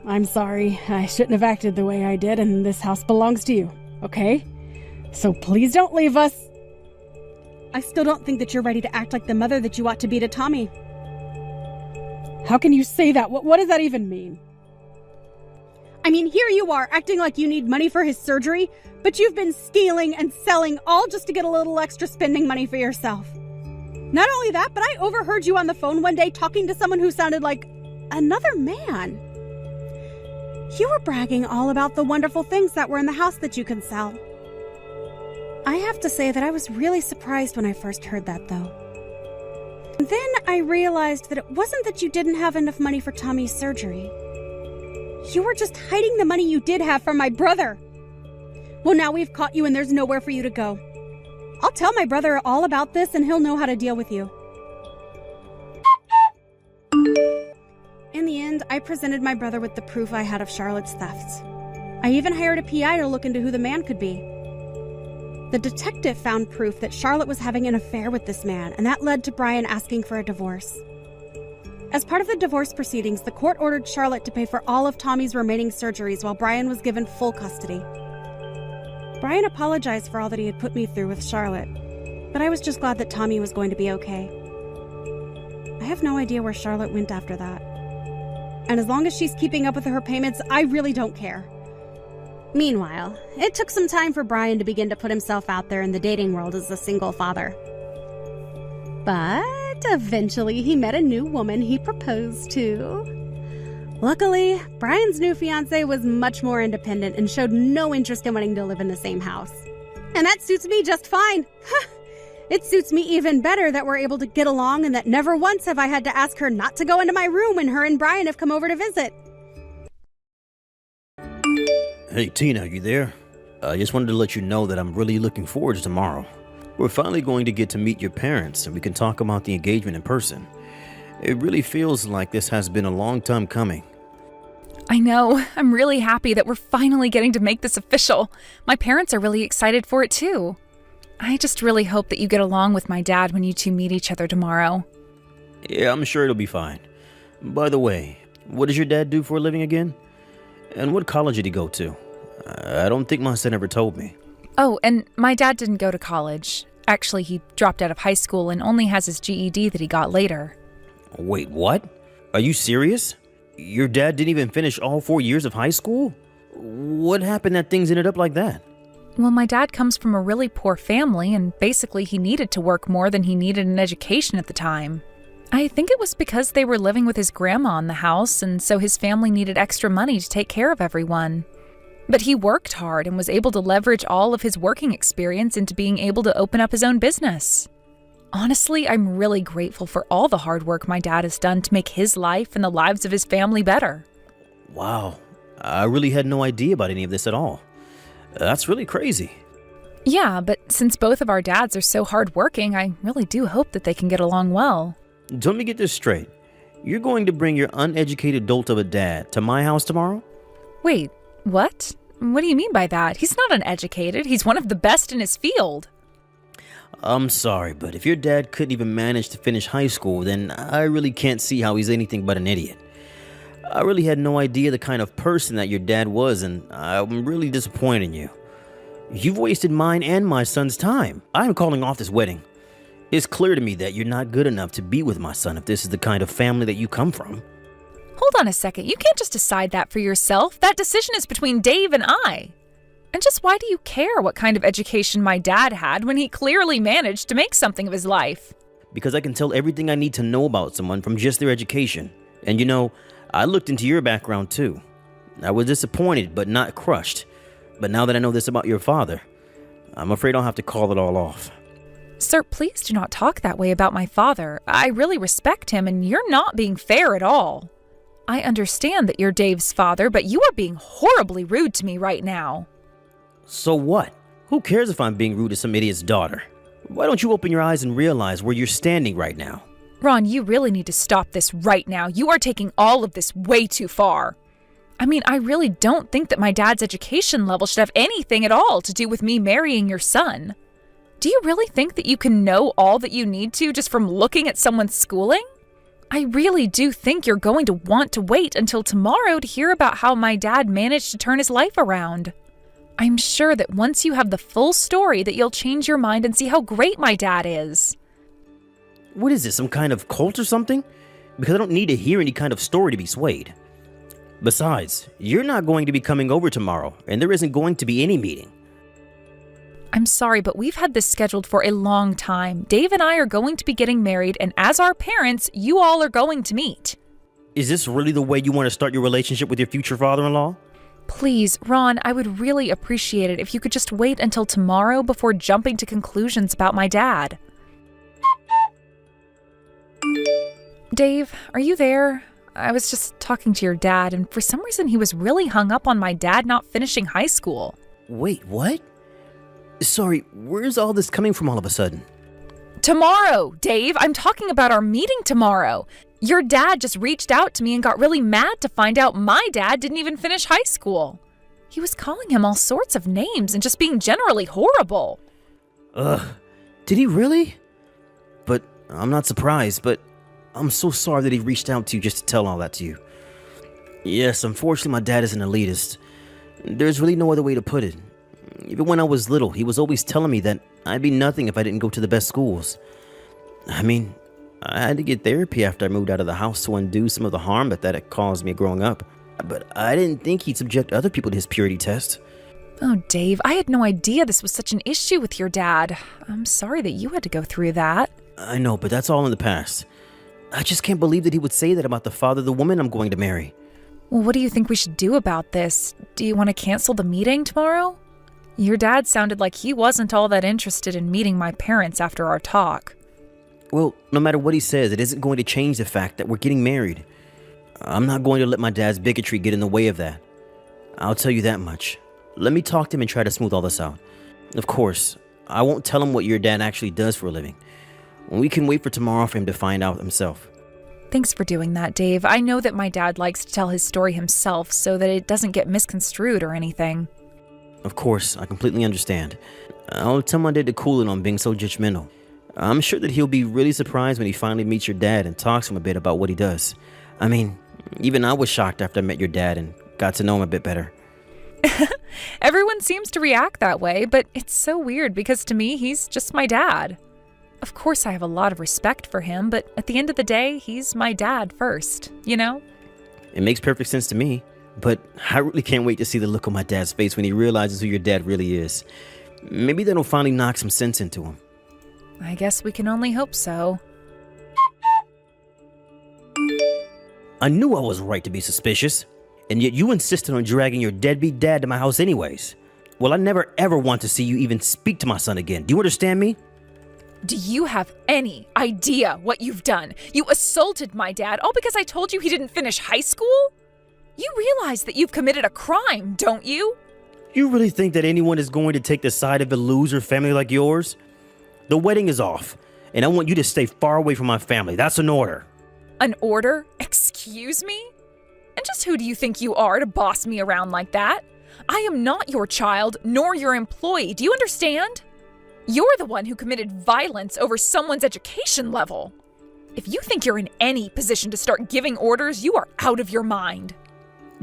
I'm sorry. I shouldn't have acted the way I did, and this house belongs to you, okay? So please don't leave us. I still don't think that you're ready to act like the mother that you ought to be to Tommy. How can you say that? What does that even mean? I mean, here you are, acting like you need money for his surgery, but you've been stealing and selling all just to get a little extra spending money for yourself. Not only that, but I overheard you on the phone one day talking to someone who sounded like another man. You were bragging all about the wonderful things that were in the house that you can sell. I have to say that I was really surprised when I first heard that, though. Then I realized that it wasn't that you didn't have enough money for Tommy's surgery. You were just hiding the money you did have from my brother. Well, now we've caught you and there's nowhere for you to go. I'll tell my brother all about this and he'll know how to deal with you. In the end, I presented my brother with the proof I had of Charlotte's thefts. I even hired a PI to look into who the man could be. The detective found proof that Charlotte was having an affair with this man, and that led to Brian asking for a divorce. As part of the divorce proceedings, the court ordered Charlotte to pay for all of Tommy's remaining surgeries while Brian was given full custody. Brian apologized for all that he had put me through with Charlotte, but I was just glad that Tommy was going to be okay. I have no idea where Charlotte went after that. And as long as she's keeping up with her payments, I really don't care. Meanwhile, it took some time for Brian to begin to put himself out there in the dating world as a single father. But eventually he met a new woman he proposed to. Luckily, Brian's new fiancée was much more independent and showed no interest in wanting to live in the same house. And that suits me just fine. It suits me even better that we're able to get along and that never once have I had to ask her not to go into my room when her and Brian have come over to visit. Hey, Tina, you there? I just wanted to let you know that I'm really looking forward to tomorrow. We're finally going to get to meet your parents and we can talk about the engagement in person. It really feels like this has been a long time coming. I know. I'm really happy that we're finally getting to make this official. My parents are really excited for it too. I just really hope that you get along with my dad when you two meet each other tomorrow. Yeah, I'm sure it'll be fine. By the way, What does your dad do for a living again? And what college did he go to? I don't think my son ever told me. Oh, and my dad didn't go to college. Actually, he dropped out of high school and only has his GED that he got later. Wait, what? Are you serious? Your dad didn't even finish all 4 years of high school? What happened that things ended up like that? Well, my dad comes from a really poor family, and basically he needed to work more than he needed an education at the time. I think it was because they were living with his grandma in the house, and so his family needed extra money to take care of everyone. But he worked hard and was able to leverage all of his working experience into being able to open up his own business. Honestly, I'm really grateful for all the hard work my dad has done to make his life and the lives of his family better. Wow, I really had no idea about any of this at all. That's really crazy. Yeah, but since both of our dads are so hardworking, I really do hope that they can get along well. Let me get this straight. You're going to bring your uneducated dolt of a dad to my house tomorrow? Wait, what? What do you mean by that? He's not uneducated. He's one of the best in his field. I'm sorry, but if your dad couldn't even manage to finish high school, then I really can't see how he's anything but an idiot. I really had no idea the kind of person that your dad was, and I'm really disappointed in you. You've wasted mine and my son's time. I'm calling off this wedding. It's clear to me that you're not good enough to be with my son if this is the kind of family that you come from. Hold on a second. You can't just decide that for yourself. That decision is between Dave and I. And just why do you care what kind of education my dad had when he clearly managed to make something of his life? Because I can tell everything I need to know about someone from just their education. And you know, I looked into your background too. I was disappointed, but not crushed. But now that I know this about your father, I'm afraid I'll have to call it all off. Sir, please do not talk that way about my father. I really respect him, and you're not being fair at all. I understand that you're Dave's father, but you are being horribly rude to me right now. So what? Who cares if I'm being rude to some idiot's daughter? Why don't you open your eyes and realize where you're standing right now? Ron, you really need to stop this right now. You are taking all of this way too far. I mean, I really don't think that my dad's education level should have anything at all to do with me marrying your son. Do you really think that you can know all that you need to just from looking at someone's schooling? I really do think you're going to want to wait until tomorrow to hear about how my dad managed to turn his life around. I'm sure that once you have the full story that you'll change your mind and see how great my dad is. What is this, some kind of cult or something? Because I don't need to hear any kind of story to be swayed. Besides, you're not going to be coming over tomorrow, and there isn't going to be any meeting. I'm sorry, but we've had this scheduled for a long time. Dave and I are going to be getting married, and as our parents, you all are going to meet. Is this really the way you want to start your relationship with your future father-in-law? Please, Ron, I would really appreciate it if you could just wait until tomorrow before jumping to conclusions about my dad. Dave, are you there? I was just talking to your dad, and for some reason he was really hung up on my dad not finishing high school. Wait, what? Sorry, where's all this coming from all of a sudden? Tomorrow, Dave! I'm talking about our meeting tomorrow. Your dad just reached out to me and got really mad to find out my dad didn't even finish high school. He was calling him all sorts of names and just being generally horrible. Did he really? But I'm not surprised, but I'm so sorry that he reached out to you just to tell all that to you. Yes, unfortunately my dad is an elitist. There's really no other way to put it. Even when I was little, he was always telling me that I'd be nothing if I didn't go to the best schools. I mean, I had to get therapy after I moved out of the house to undo some of the harm that had caused me growing up. But I didn't think he'd subject other people to his purity test. Oh, Dave, I had no idea this was such an issue with your dad. I'm sorry that you had to go through that. I know, but that's all in the past. I just can't believe that he would say that about the father of the woman I'm going to marry. Well, what do you think we should do about this? Do you want to cancel the meeting tomorrow? Your dad sounded like he wasn't all that interested in meeting my parents after our talk. Well, no matter what he says, it isn't going to change the fact that we're getting married. I'm not going to let my dad's bigotry get in the way of that. I'll tell you that much. Let me talk to him and try to smooth all this out. Of course, I won't tell him what your dad actually does for a living. We can wait for tomorrow for him to find out himself. Thanks for doing that, Dave. I know that my dad likes to tell his story himself so that it doesn't get misconstrued or anything. Of course, I completely understand. I'll tell my dad to cool it on being so judgmental. I'm sure that he'll be really surprised when he finally meets your dad and talks to him a bit about what he does. I mean, Even I was shocked after I met your dad and got to know him a bit better. Everyone seems to react that way, but it's so weird because to me, he's just my dad. Of course, I have a lot of respect for him, but at the end of the day, he's my dad first, you know? It makes perfect sense to me, but I really can't wait to see the look on my dad's face when he realizes who your dad really is. Maybe that'll finally knock some sense into him. I guess we can only hope so. I knew I was right to be suspicious, and yet you insisted on dragging your deadbeat dad to my house anyways. Well, I never ever want to see you even speak to my son again. Do you understand me? Do you have any idea what you've done? You assaulted my dad all because I told you he didn't finish high school? You realize that you've committed a crime, don't you? You really think that anyone is going to take the side of a loser family like yours? The wedding is off, and I want you to stay far away from my family. That's an order. An order? Excuse me? And just who do you think you are to boss me around like that? I am not your child, nor your employee. Do you understand? You're the one who committed violence over someone's education level. If you think you're in any position to start giving orders, you are out of your mind.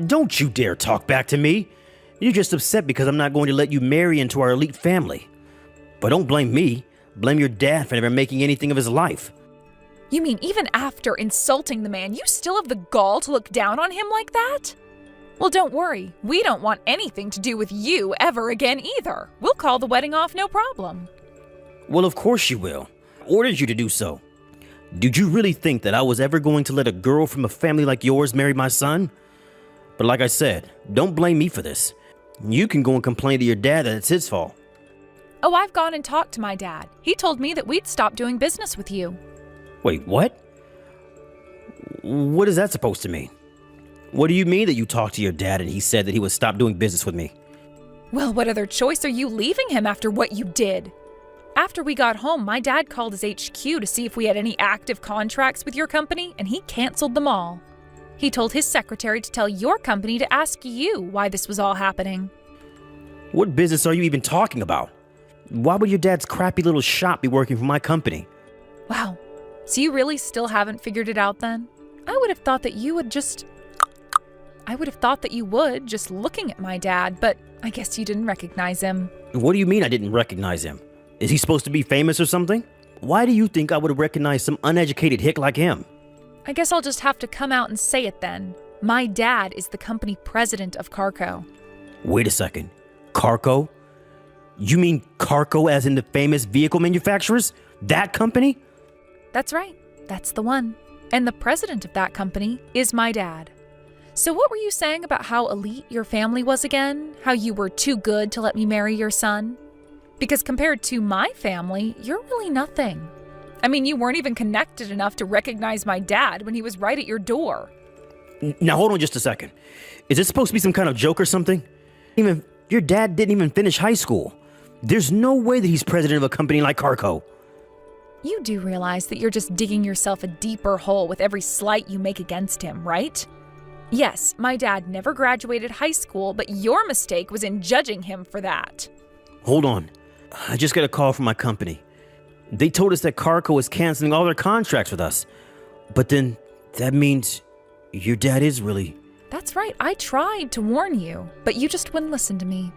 Don't you dare talk back to me. You're just upset because I'm not going to let you marry into our elite family. But don't blame me. Blame your dad for never making anything of his life. You mean even after insulting the man, you still have the gall to look down on him like that? Well, don't worry. We don't want anything to do with you ever again either. We'll call the wedding off, no problem. Well, of course you will. I ordered you to do so. Did you really think that I was ever going to let a girl from a family like yours marry my son? But like I said, don't blame me for this. You can go and complain to your dad that it's his fault. Oh, I've gone and talked to my dad. He told me that we'd stop doing business with you. Wait, what? What is that supposed to mean? What do you mean that you talked to your dad and he said that he would stop doing business with me? Well, what other choice are you leaving him after what you did? After we got home, my dad called his HQ to see if we had any active contracts with your company, and he canceled them all. He told his secretary to tell your company to ask you why this was all happening. What business are you even talking about? Why would your dad's crappy little shop be working for my company? Wow. So you really still haven't figured it out then? I would have thought that you would just looking at my dad, but I guess you didn't recognize him. What do you mean I didn't recognize him? Is he supposed to be famous or something? Why do you think I would recognize some uneducated hick like him? I guess I'll just have to come out and say it then. My dad is the company president of Carco. Wait a second. Carco? You mean Carco as in the famous vehicle manufacturers? That company? That's right. That's the one. And the president of that company is my dad. So what were you saying about how elite your family was again? How you were too good to let me marry your son? Because compared to my family, you're really nothing. I mean, you weren't even connected enough to recognize my dad when he was right at your door. Now hold on just a second. Is this supposed to be some kind of joke or something? Even your dad didn't even finish high school. There's no way that he's president of a company like Carco. You do realize that you're just digging yourself a deeper hole with every slight you make against him, right? Yes, my dad never graduated high school, but your mistake was in judging him for that. Hold on. I just got a call from my company. They told us that Carco is canceling all their contracts with us. But then that means your dad is really... That's right. I tried to warn you, but you just wouldn't listen to me.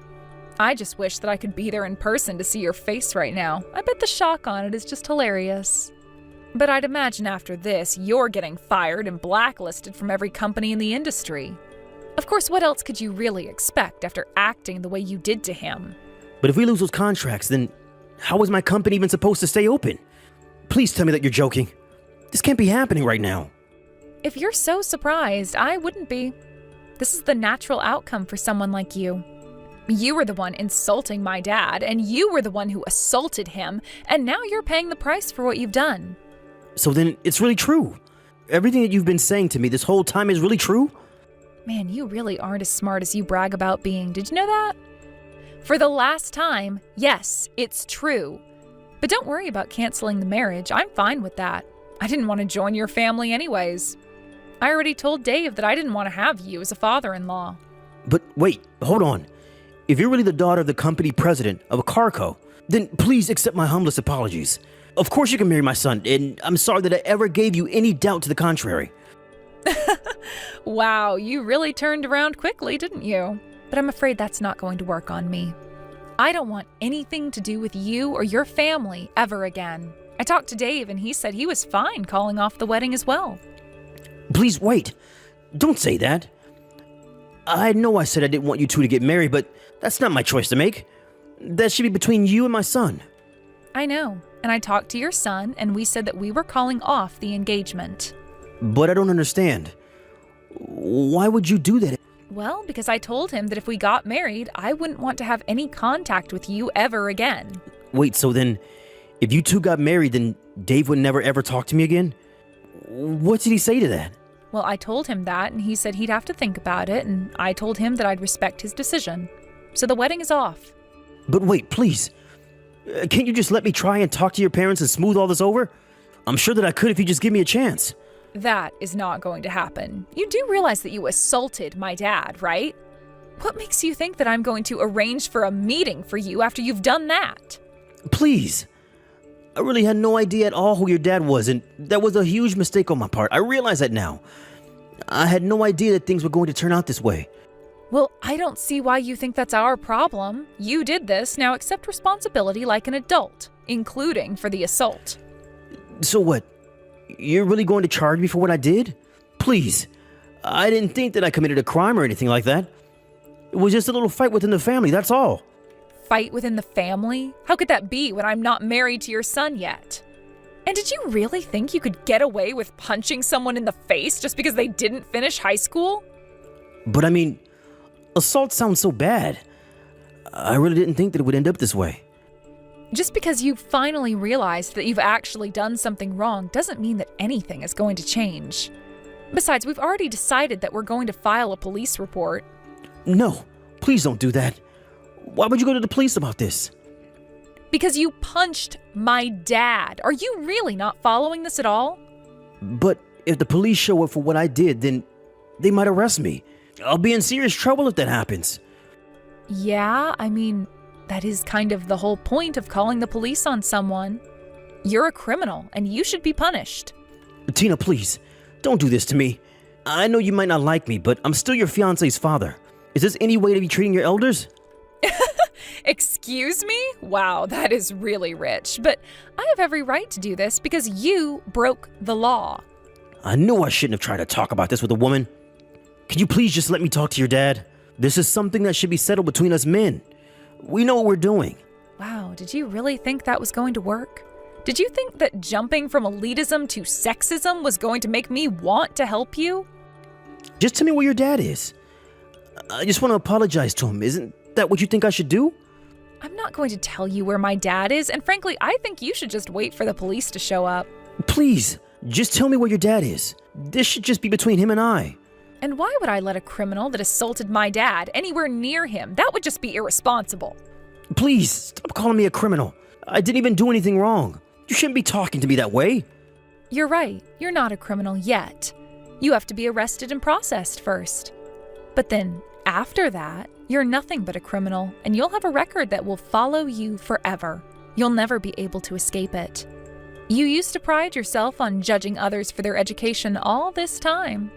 I just wish that I could be there in person to see your face right now. I bet the shock on it is just hilarious. But I'd imagine after this, you're getting fired and blacklisted from every company in the industry. Of course, what else could you really expect after acting the way you did to him? But if we lose those contracts, then how is my company even supposed to stay open? Please tell me that you're joking. This can't be happening right now. If you're so surprised, I wouldn't be. This is the natural outcome for someone like you. You were the one insulting my dad, and you were the one who assaulted him, and now you're paying the price for what you've done. So then it's really true. Everything that you've been saying to me this whole time is really true? Man, you really aren't as smart as you brag about being. Did you know that? For the last time, yes, it's true. But don't worry about canceling the marriage. I'm fine with that. I didn't want to join your family anyways. I already told Dave that I didn't want to have you as a father-in-law. But wait, hold on. If you're really the daughter of the company president of a Carco, then please accept my humblest apologies. Of course you can marry my son, and I'm sorry that I ever gave you any doubt to the contrary. Wow, you really turned around quickly, didn't you? But I'm afraid that's not going to work on me. I don't want anything to do with you or your family ever again. I talked to Dave and he said he was fine calling off the wedding as well. Please wait. Don't say that. I know I said I didn't want you two to get married, but that's not my choice to make. That should be between you and my son. I know, and I talked to your son and we said that we were calling off the engagement. But I don't understand. Why would you do that? Well, because I told him that if we got married, I wouldn't want to have any contact with you ever again. Wait, so then, if you two got married, then Dave would never ever talk to me again? What did he say to that? Well, I told him that, and he said he'd have to think about it, and I told him that I'd respect his decision. So the wedding is off. But wait, please. Can't you just let me try and talk to your parents and smooth all this over? I'm sure that I could if you just give me a chance. That is not going to happen. You do realize that you assaulted my dad, right? What makes you think that I'm going to arrange for a meeting for you after you've done that? Please. I really had no idea at all who your dad was, and that was a huge mistake on my part. I realize that now. I had no idea that things were going to turn out this way. Well, I don't see why you think that's our problem. You did this, now accept responsibility like an adult, including for the assault. So what? You're really going to charge me for what I did? Please. I didn't think that I committed a crime or anything like that. It was just a little fight within the family, that's all. Fight within the family? How could that be when I'm not married to your son yet? And did you really think you could get away with punching someone in the face just because they didn't finish high school? But I mean, assault sounds so bad. I really didn't think that it would end up this way. Just because you finally realized that you've actually done something wrong doesn't mean that anything is going to change. Besides, we've already decided that we're going to file a police report. No, please don't do that. Why would you go to the police about this? Because you punched my dad. Are you really not following this at all? But if the police show up for what I did, then they might arrest me. I'll be in serious trouble if that happens. Yeah, I mean, that is kind of the whole point of calling the police on someone. You're a criminal, and you should be punished. Tina, please, don't do this to me. I know you might not like me, but I'm still your fiancé's father. Is this any way to be treating your elders? Excuse me? Wow, that is really rich. But I have every right to do this because you broke the law. I knew I shouldn't have tried to talk about this with a woman. Could you please just let me talk to your dad? This is something that should be settled between us men. We know what we're doing. Wow, did you really think that was going to work? Did you think that jumping from elitism to sexism was going to make me want to help you? Just tell me where your dad is. I just want to apologize to him. Isn't that what you think I should do? I'm not going to tell you where my dad is, and frankly, I think you should just wait for the police to show up. Please, just tell me where your dad is. This should just be between him and I. And why would I let a criminal that assaulted my dad anywhere near him? That would just be irresponsible. Please, stop calling me a criminal. I didn't even do anything wrong. You shouldn't be talking to me that way. You're right. You're not a criminal yet. You have to be arrested and processed first. But then, after that, you're nothing but a criminal, and you'll have a record that will follow you forever. You'll never be able to escape it. You used to pride yourself on judging others for their education all this time.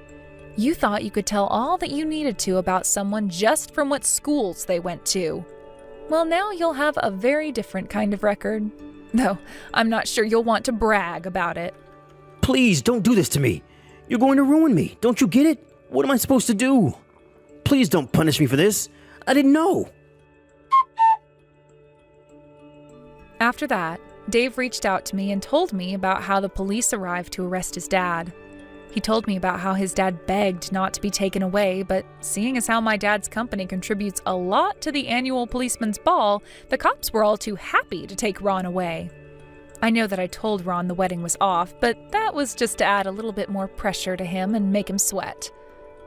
You thought you could tell all that you needed to about someone just from what schools they went to. Well, now you'll have a very different kind of record. Though, I'm not sure you'll want to brag about it. Please, don't do this to me. You're going to ruin me. Don't you get it? What am I supposed to do? Please don't punish me for this. I didn't know. After that, Dave reached out to me and told me about how the police arrived to arrest his dad. He told me about how his dad begged not to be taken away, but seeing as how my dad's company contributes a lot to the annual policeman's ball, the cops were all too happy to take Ron away. I know that I told Ron the wedding was off, but that was just to add a little bit more pressure to him and make him sweat.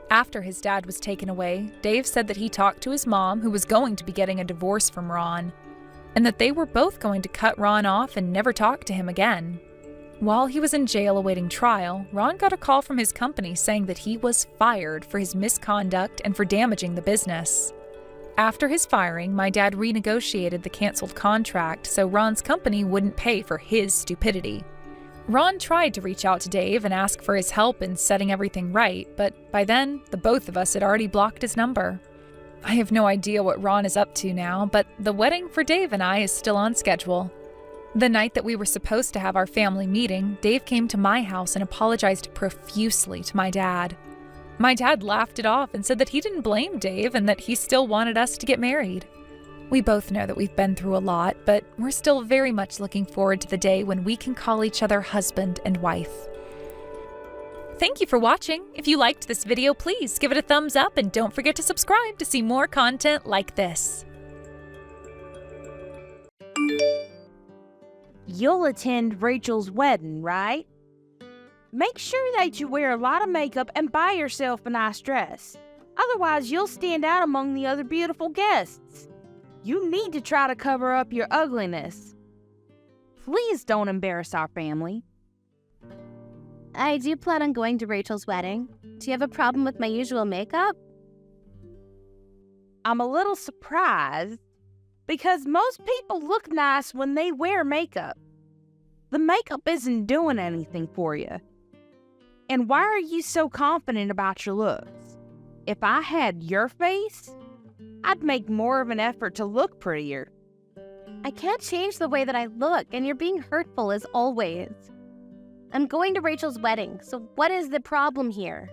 After his dad was taken away, Dave said that he talked to his mom, who was going to be getting a divorce from Ron, and that they were both going to cut Ron off and never talk to him again. While he was in jail awaiting trial, Ron got a call from his company saying that he was fired for his misconduct and for damaging the business. After his firing, my dad renegotiated the canceled contract so Ron's company wouldn't pay for his stupidity. Ron tried to reach out to Dave and ask for his help in setting everything right, but by then, the both of us had already blocked his number. I have no idea what Ron is up to now, but the wedding for Dave and I is still on schedule. The night that we were supposed to have our family meeting, Dave came to my house and apologized profusely to my dad. My dad laughed it off and said that he didn't blame Dave and that he still wanted us to get married. We both know that we've been through a lot, but we're still very much looking forward to the day when we can call each other husband and wife. Thank you for watching. If you liked this video, please give it a thumbs up and don't forget to subscribe to see more content like this. You'll attend Rachel's wedding, right? Make sure that you wear a lot of makeup and buy yourself a nice dress. Otherwise, you'll stand out among the other beautiful guests. You need to try to cover up your ugliness. Please don't embarrass our family. I do plan on going to Rachel's wedding. Do you have a problem with my usual makeup? I'm a little surprised because most people look nice when they wear makeup. The makeup isn't doing anything for you. And why are you so confident about your looks? If I had your face, I'd make more of an effort to look prettier. I can't change the way that I look, and you're being hurtful as always. I'm going to Rachel's wedding, so what is the problem here?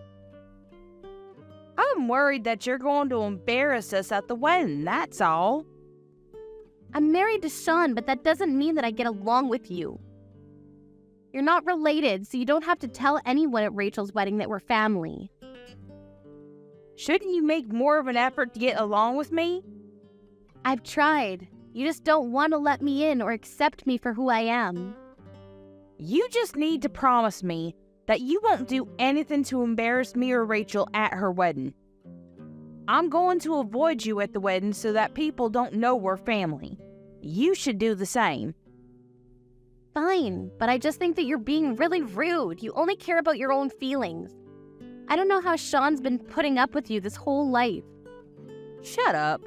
I'm worried that you're going to embarrass us at the wedding, that's all. I'm married to Sean, but that doesn't mean that I get along with you. You're not related, so you don't have to tell anyone at Rachel's wedding that we're family. Shouldn't you make more of an effort to get along with me? I've tried. You just don't want to let me in or accept me for who I am. You just need to promise me that you won't do anything to embarrass me or Rachel at her wedding. I'm going to avoid you at the wedding so that people don't know we're family. You should do the same. Fine, but I just think that you're being really rude. You only care about your own feelings. I don't know how Sean's been putting up with you this whole life. Shut up.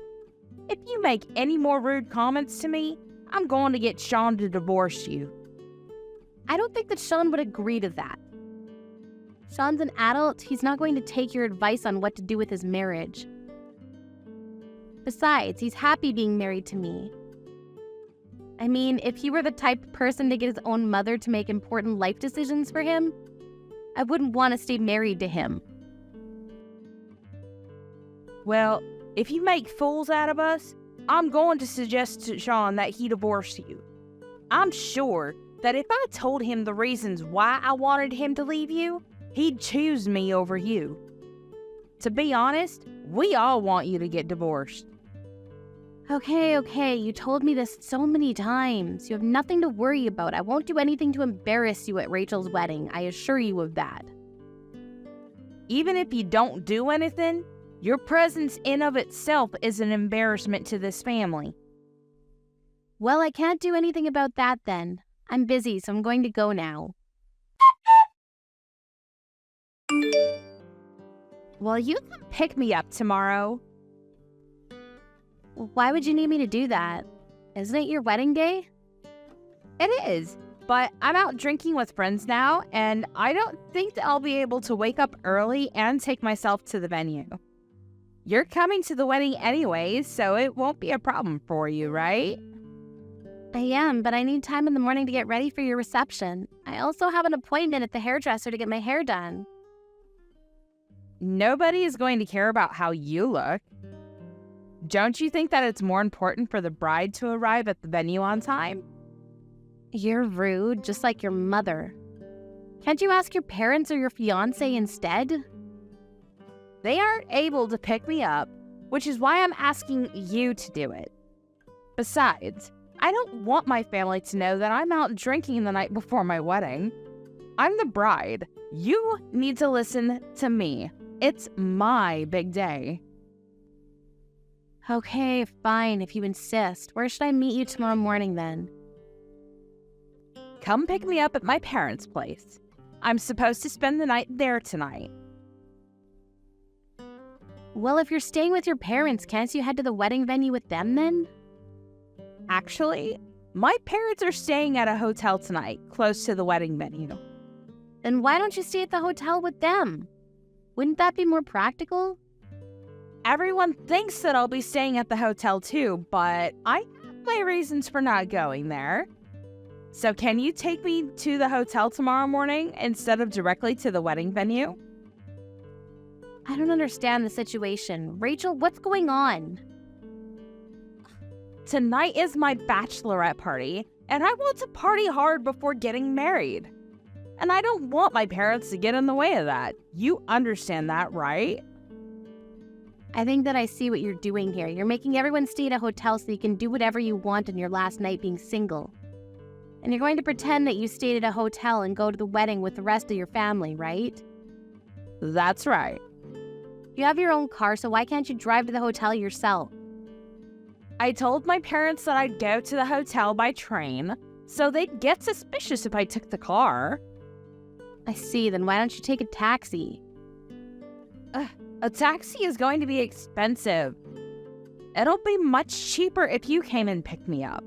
If you make any more rude comments to me, I'm going to get Sean to divorce you. I don't think that Sean would agree to that. Sean's an adult. He's not going to take your advice on what to do with his marriage. Besides, he's happy being married to me. I mean, if he were the type of person to get his own mother to make important life decisions for him, I wouldn't want to stay married to him. Well, if you make fools out of us, I'm going to suggest to Sean that he divorce you. I'm sure that if I told him the reasons why I wanted him to leave you, he'd choose me over you. To be honest, we all want you to get divorced. Okay, you told me this so many times. You have nothing to worry about. I won't do anything to embarrass you at Rachel's wedding. I assure you of that. Even if you don't do anything, your presence in of itself is an embarrassment to this family. Well, I can't do anything about that then. I'm busy, so I'm going to go now. Well, you can pick me up tomorrow. Why would you need me to do that? Isn't it your wedding day? It is, but I'm out drinking with friends now, and I don't think that I'll be able to wake up early and take myself to the venue. You're coming to the wedding anyways, so it won't be a problem for you, right? I am, but I need time in the morning to get ready for your reception. I also have an appointment at the hairdresser to get my hair done. Nobody is going to care about how you look. Don't you think that it's more important for the bride to arrive at the venue on time? You're rude, just like your mother. Can't you ask your parents or your fiancé instead? They aren't able to pick me up, which is why I'm asking you to do it. Besides, I don't want my family to know that I'm out drinking the night before my wedding. I'm the bride. You need to listen to me. It's my big day. Okay, fine, if you insist. Where should I meet you tomorrow morning then? Come pick me up at my parents' place. I'm supposed to spend the night there tonight. Well, if you're staying with your parents, can't you head to the wedding venue with them then? Actually, My parents are staying at a hotel tonight, close to the wedding venue. Then why don't you stay at the hotel with them? Wouldn't that be more practical? Everyone thinks that I'll be staying at the hotel too, but I have my reasons for not going there. So can you take me to the hotel tomorrow morning instead of directly to the wedding venue? I don't understand the situation. Rachel, what's going on? Tonight is my bachelorette party, and I want to party hard before getting married. And I don't want my parents to get in the way of that. You understand that, right? I think that I see what you're doing here. You're making everyone stay at a hotel so you can do whatever you want on your last night being single. And you're going to pretend that you stayed at a hotel and go to the wedding with the rest of your family, right? That's right. You have your own car, so why can't you drive to the hotel yourself? I told my parents that I'd go to the hotel by train, so they'd get suspicious if I took the car. I see, then why don't you take a taxi? A taxi is going to be expensive. It'll be much cheaper if you came and picked me up.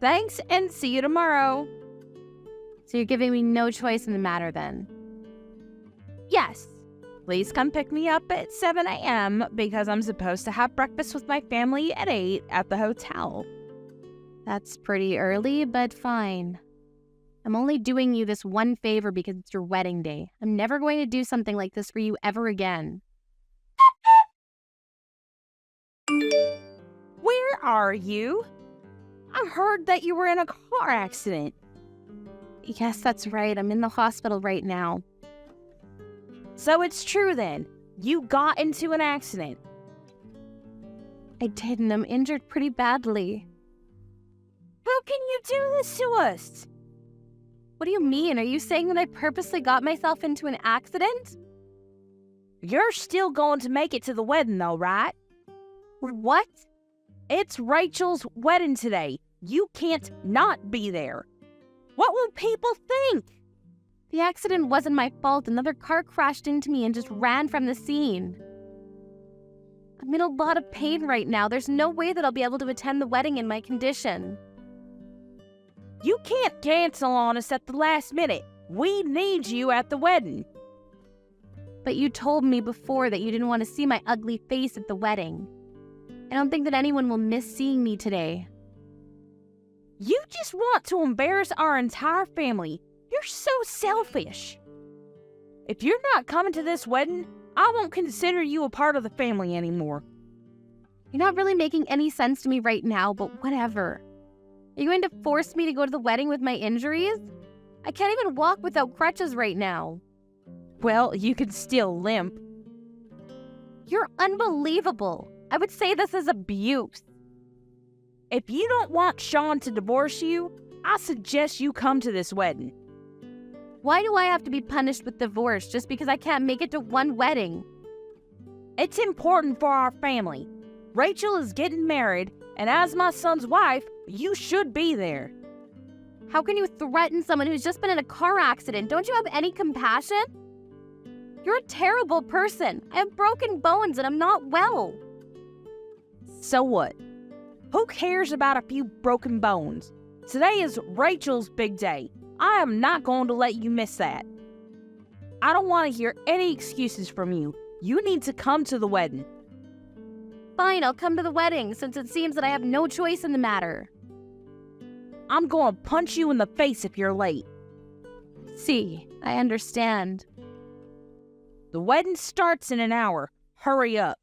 Thanks, and see you tomorrow. So you're giving me no choice in the matter then? Yes. Please come pick me up at 7 a.m. because I'm supposed to have breakfast with my family at 8 at the hotel. That's pretty early, but fine. I'm only doing you this one favor because it's your wedding day. I'm never going to do something like this for you ever again. Where are you? I heard that you were in a car accident. Yes, that's right. I'm in the hospital right now. So it's true then. You got into an accident. I did, and I'm injured pretty badly. How can you do this to us? What do you mean? Are you saying that I purposely got myself into an accident? You're still going to make it to the wedding though, right? What? It's Rachel's wedding today. You can't not be there. What will people think? The accident wasn't my fault. Another car crashed into me and just ran from the scene. I'm in a lot of pain right now. There's no way that I'll be able to attend the wedding in my condition. You can't cancel on us at the last minute. We need you at the wedding. But you told me before that you didn't want to see my ugly face at the wedding. I don't think that anyone will miss seeing me today. You just want to embarrass our entire family. You're so selfish. If you're not coming to this wedding, I won't consider you a part of the family anymore. You're not really making any sense to me right now, but whatever. Are you going to force me to go to the wedding with my injuries? I can't even walk without crutches right now. Well, you can still limp. You're unbelievable. I would say this is abuse. If you don't want Sean to divorce you, I suggest you come to this wedding. Why do I have to be punished with divorce just because I can't make it to one wedding? It's important for our family. Rachel is getting married, and as my son's wife, you should be there. How can you threaten someone who's just been in a car accident? Don't you have any compassion? You're a terrible person. I have broken bones and I'm not well. So what? Who cares about a few broken bones? Today is Rachel's big day. I am not going to let you miss that. I don't want to hear any excuses from you. You need to come to the wedding. Fine, I'll come to the wedding since it seems that I have no choice in the matter. I'm going to punch you in the face if you're late. See, I understand. The wedding starts in an hour. Hurry up.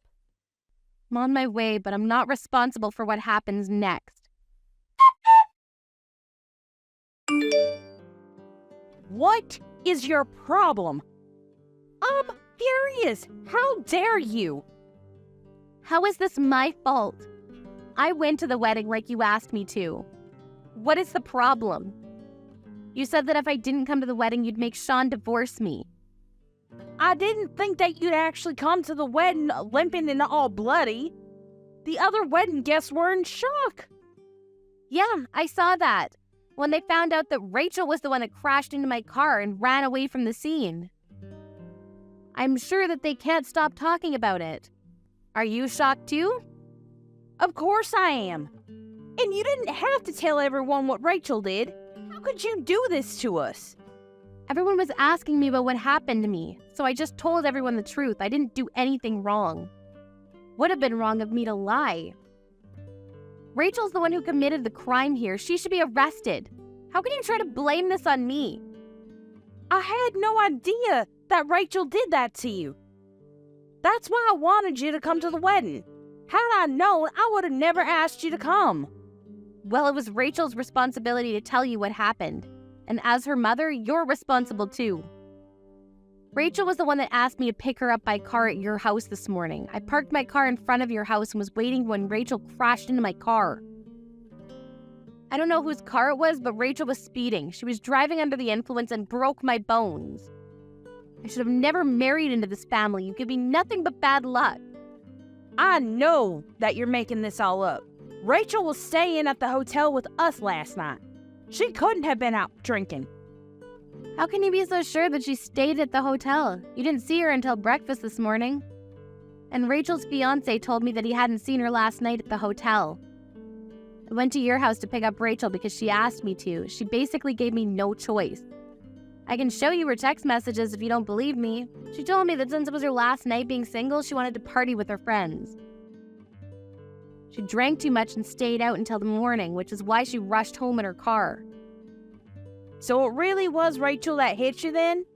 I'm on my way, but I'm not responsible for what happens next. What is your problem? I'm furious. How dare you? How is this my fault? I went to the wedding like you asked me to. What is the problem? You said that if I didn't come to the wedding, you'd make Sean divorce me. I didn't think that you'd actually come to the wedding limping and all bloody. The other wedding guests were in shock. Yeah, I saw that. When they found out that Rachel was the one that crashed into my car and ran away from the scene. I'm sure that they can't stop talking about it. Are you shocked too? Of course I am. And you didn't have to tell everyone what Rachel did. How could you do this to us? Everyone was asking me about what happened to me, so I just told everyone the truth. I didn't do anything wrong. Would have been wrong of me to lie. Rachel's the one who committed the crime here. She should be arrested. How can you try to blame this on me? I had no idea that Rachel did that to you. That's why I wanted you to come to the wedding. Had I known, I would have never asked you to come. Well, it was Rachel's responsibility to tell you what happened. And as her mother, you're responsible too. Rachel was the one that asked me to pick her up by car at your house this morning. I parked my car in front of your house and was waiting when Rachel crashed into my car. I don't know whose car it was, but Rachel was speeding. She was driving under the influence and broke my bones. I should have never married into this family. You give me nothing but bad luck. I know that you're making this all up. Rachel was staying at the hotel with us last night. She couldn't have been out drinking. How can you be so sure that she stayed at the hotel? You didn't see her until breakfast this morning. And Rachel's fiancé told me that he hadn't seen her last night at the hotel. I went to your house to pick up Rachel because she asked me to. She basically gave me no choice. I can show you her text messages if you don't believe me. She told me that since it was her last night being single, she wanted to party with her friends. She drank too much and stayed out until the morning, which is why she rushed home in her car. So it really was Rachel that hit you then?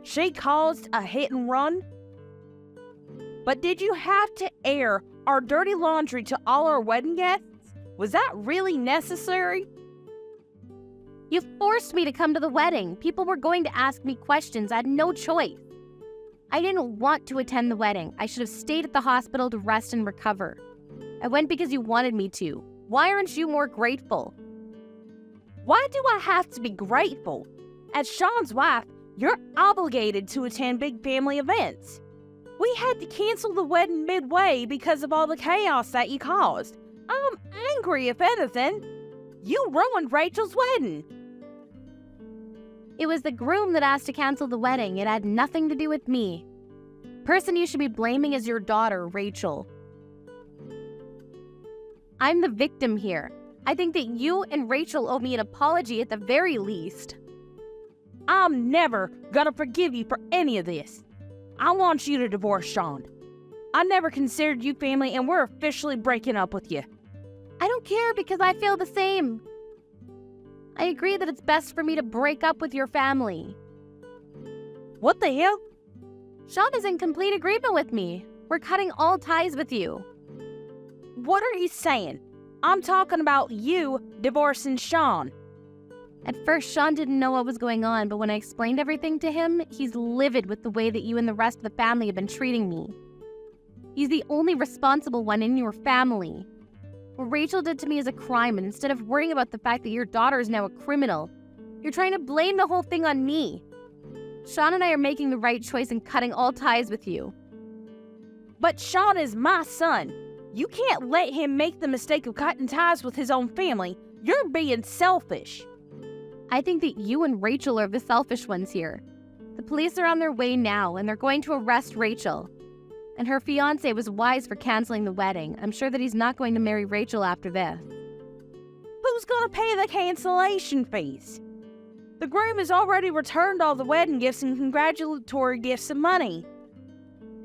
She caused a hit and run? But did you have to air our dirty laundry to all our wedding guests? Was that really necessary? You forced me to come to the wedding. People were going to ask me questions. I had no choice. I didn't want to attend the wedding. I should have stayed at the hospital to rest and recover. I went because you wanted me to. Why aren't you more grateful? Why do I have to be grateful? As Sean's wife, you're obligated to attend big family events. We had to cancel the wedding midway because of all the chaos that you caused. I'm angry, if anything. You ruined Rachel's wedding. It was the groom that asked to cancel the wedding. It had nothing to do with me. The person you should be blaming is your daughter, Rachel. I'm the victim here. I think that you and Rachel owe me an apology at the very least. I'm never gonna forgive you for any of this. I want you to divorce Sean. I never considered you family, and we're officially breaking up with you. I don't care because I feel the same. I agree that it's best for me to break up with your family. What the hell? Sean is in complete agreement with me. We're cutting all ties with you. What are you saying? I'm talking about you divorcing Sean. At first, Sean didn't know what was going on, but when I explained everything to him, he's livid with the way that you and the rest of the family have been treating me. He's the only responsible one in your family. What Rachel did to me is a crime, and instead of worrying about the fact that your daughter is now a criminal, you're trying to blame the whole thing on me. Sean and I are making the right choice and cutting all ties with you. But Sean is my son. You can't let him make the mistake of cutting ties with his own family. You're being selfish. I think that you and Rachel are the selfish ones here. The police are on their way now, and they're going to arrest Rachel. And her fiancé was wise for canceling the wedding. I'm sure that he's not going to marry Rachel after this. Who's gonna pay the cancellation fees? The groom has already returned all the wedding gifts and congratulatory gifts and money.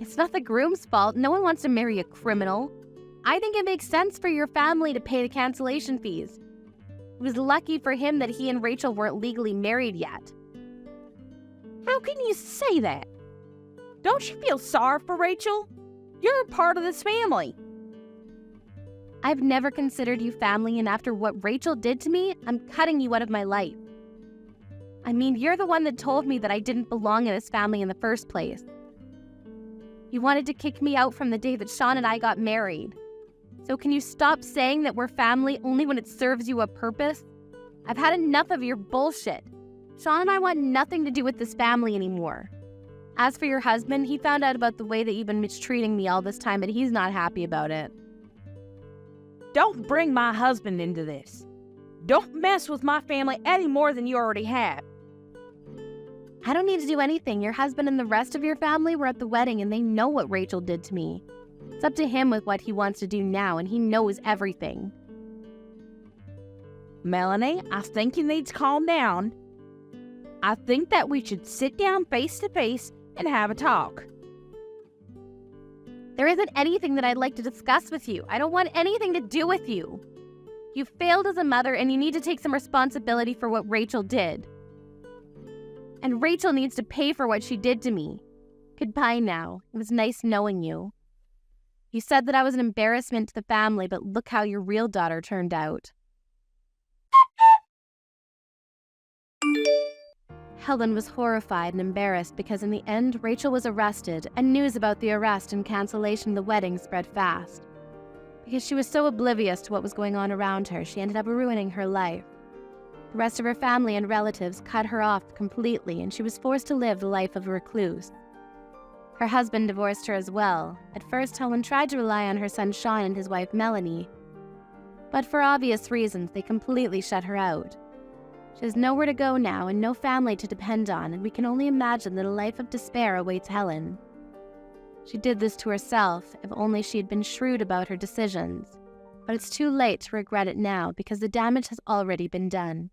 It's not the groom's fault. No one wants to marry a criminal. I think it makes sense for your family to pay the cancellation fees. It was lucky for him that he and Rachel weren't legally married yet. How can you say that? Don't you feel sorry for Rachel? You're a part of this family. I've never considered you family, and after what Rachel did to me, I'm cutting you out of my life. I mean, you're the one that told me that I didn't belong in this family in the first place. You wanted to kick me out from the day that Sean and I got married. So can you stop saying that we're family only when it serves you a purpose? I've had enough of your bullshit. Sean and I want nothing to do with this family anymore. As for your husband, he found out about the way that you've been mistreating me all this time, and he's not happy about it. Don't bring my husband into this. Don't mess with my family any more than you already have. I don't need to do anything. Your husband and the rest of your family were at the wedding, and they know what Rachel did to me. It's up to him with what he wants to do now, and he knows everything. Melanie, I think you need to calm down. I think that we should sit down face to face and have a talk. There isn't anything that I'd like to discuss with you. I don't want anything to do with you. You failed as a mother and you need to take some responsibility for what Rachel did. And Rachel needs to pay for what she did to me. Goodbye now. It was nice knowing you. You said that I was an embarrassment to the family, but look how your real daughter turned out. Helen was horrified and embarrassed because in the end, Rachel was arrested, and news about the arrest and cancellation of the wedding spread fast. Because she was so oblivious to what was going on around her, she ended up ruining her life. The rest of her family and relatives cut her off completely, and she was forced to live the life of a recluse. Her husband divorced her as well. At first, Helen tried to rely on her son Sean and his wife Melanie, but for obvious reasons, they completely shut her out. She has nowhere to go now and no family to depend on, and we can only imagine that a life of despair awaits Helen. She did this to herself, if only she had been shrewd about her decisions. But it's too late to regret it now because the damage has already been done.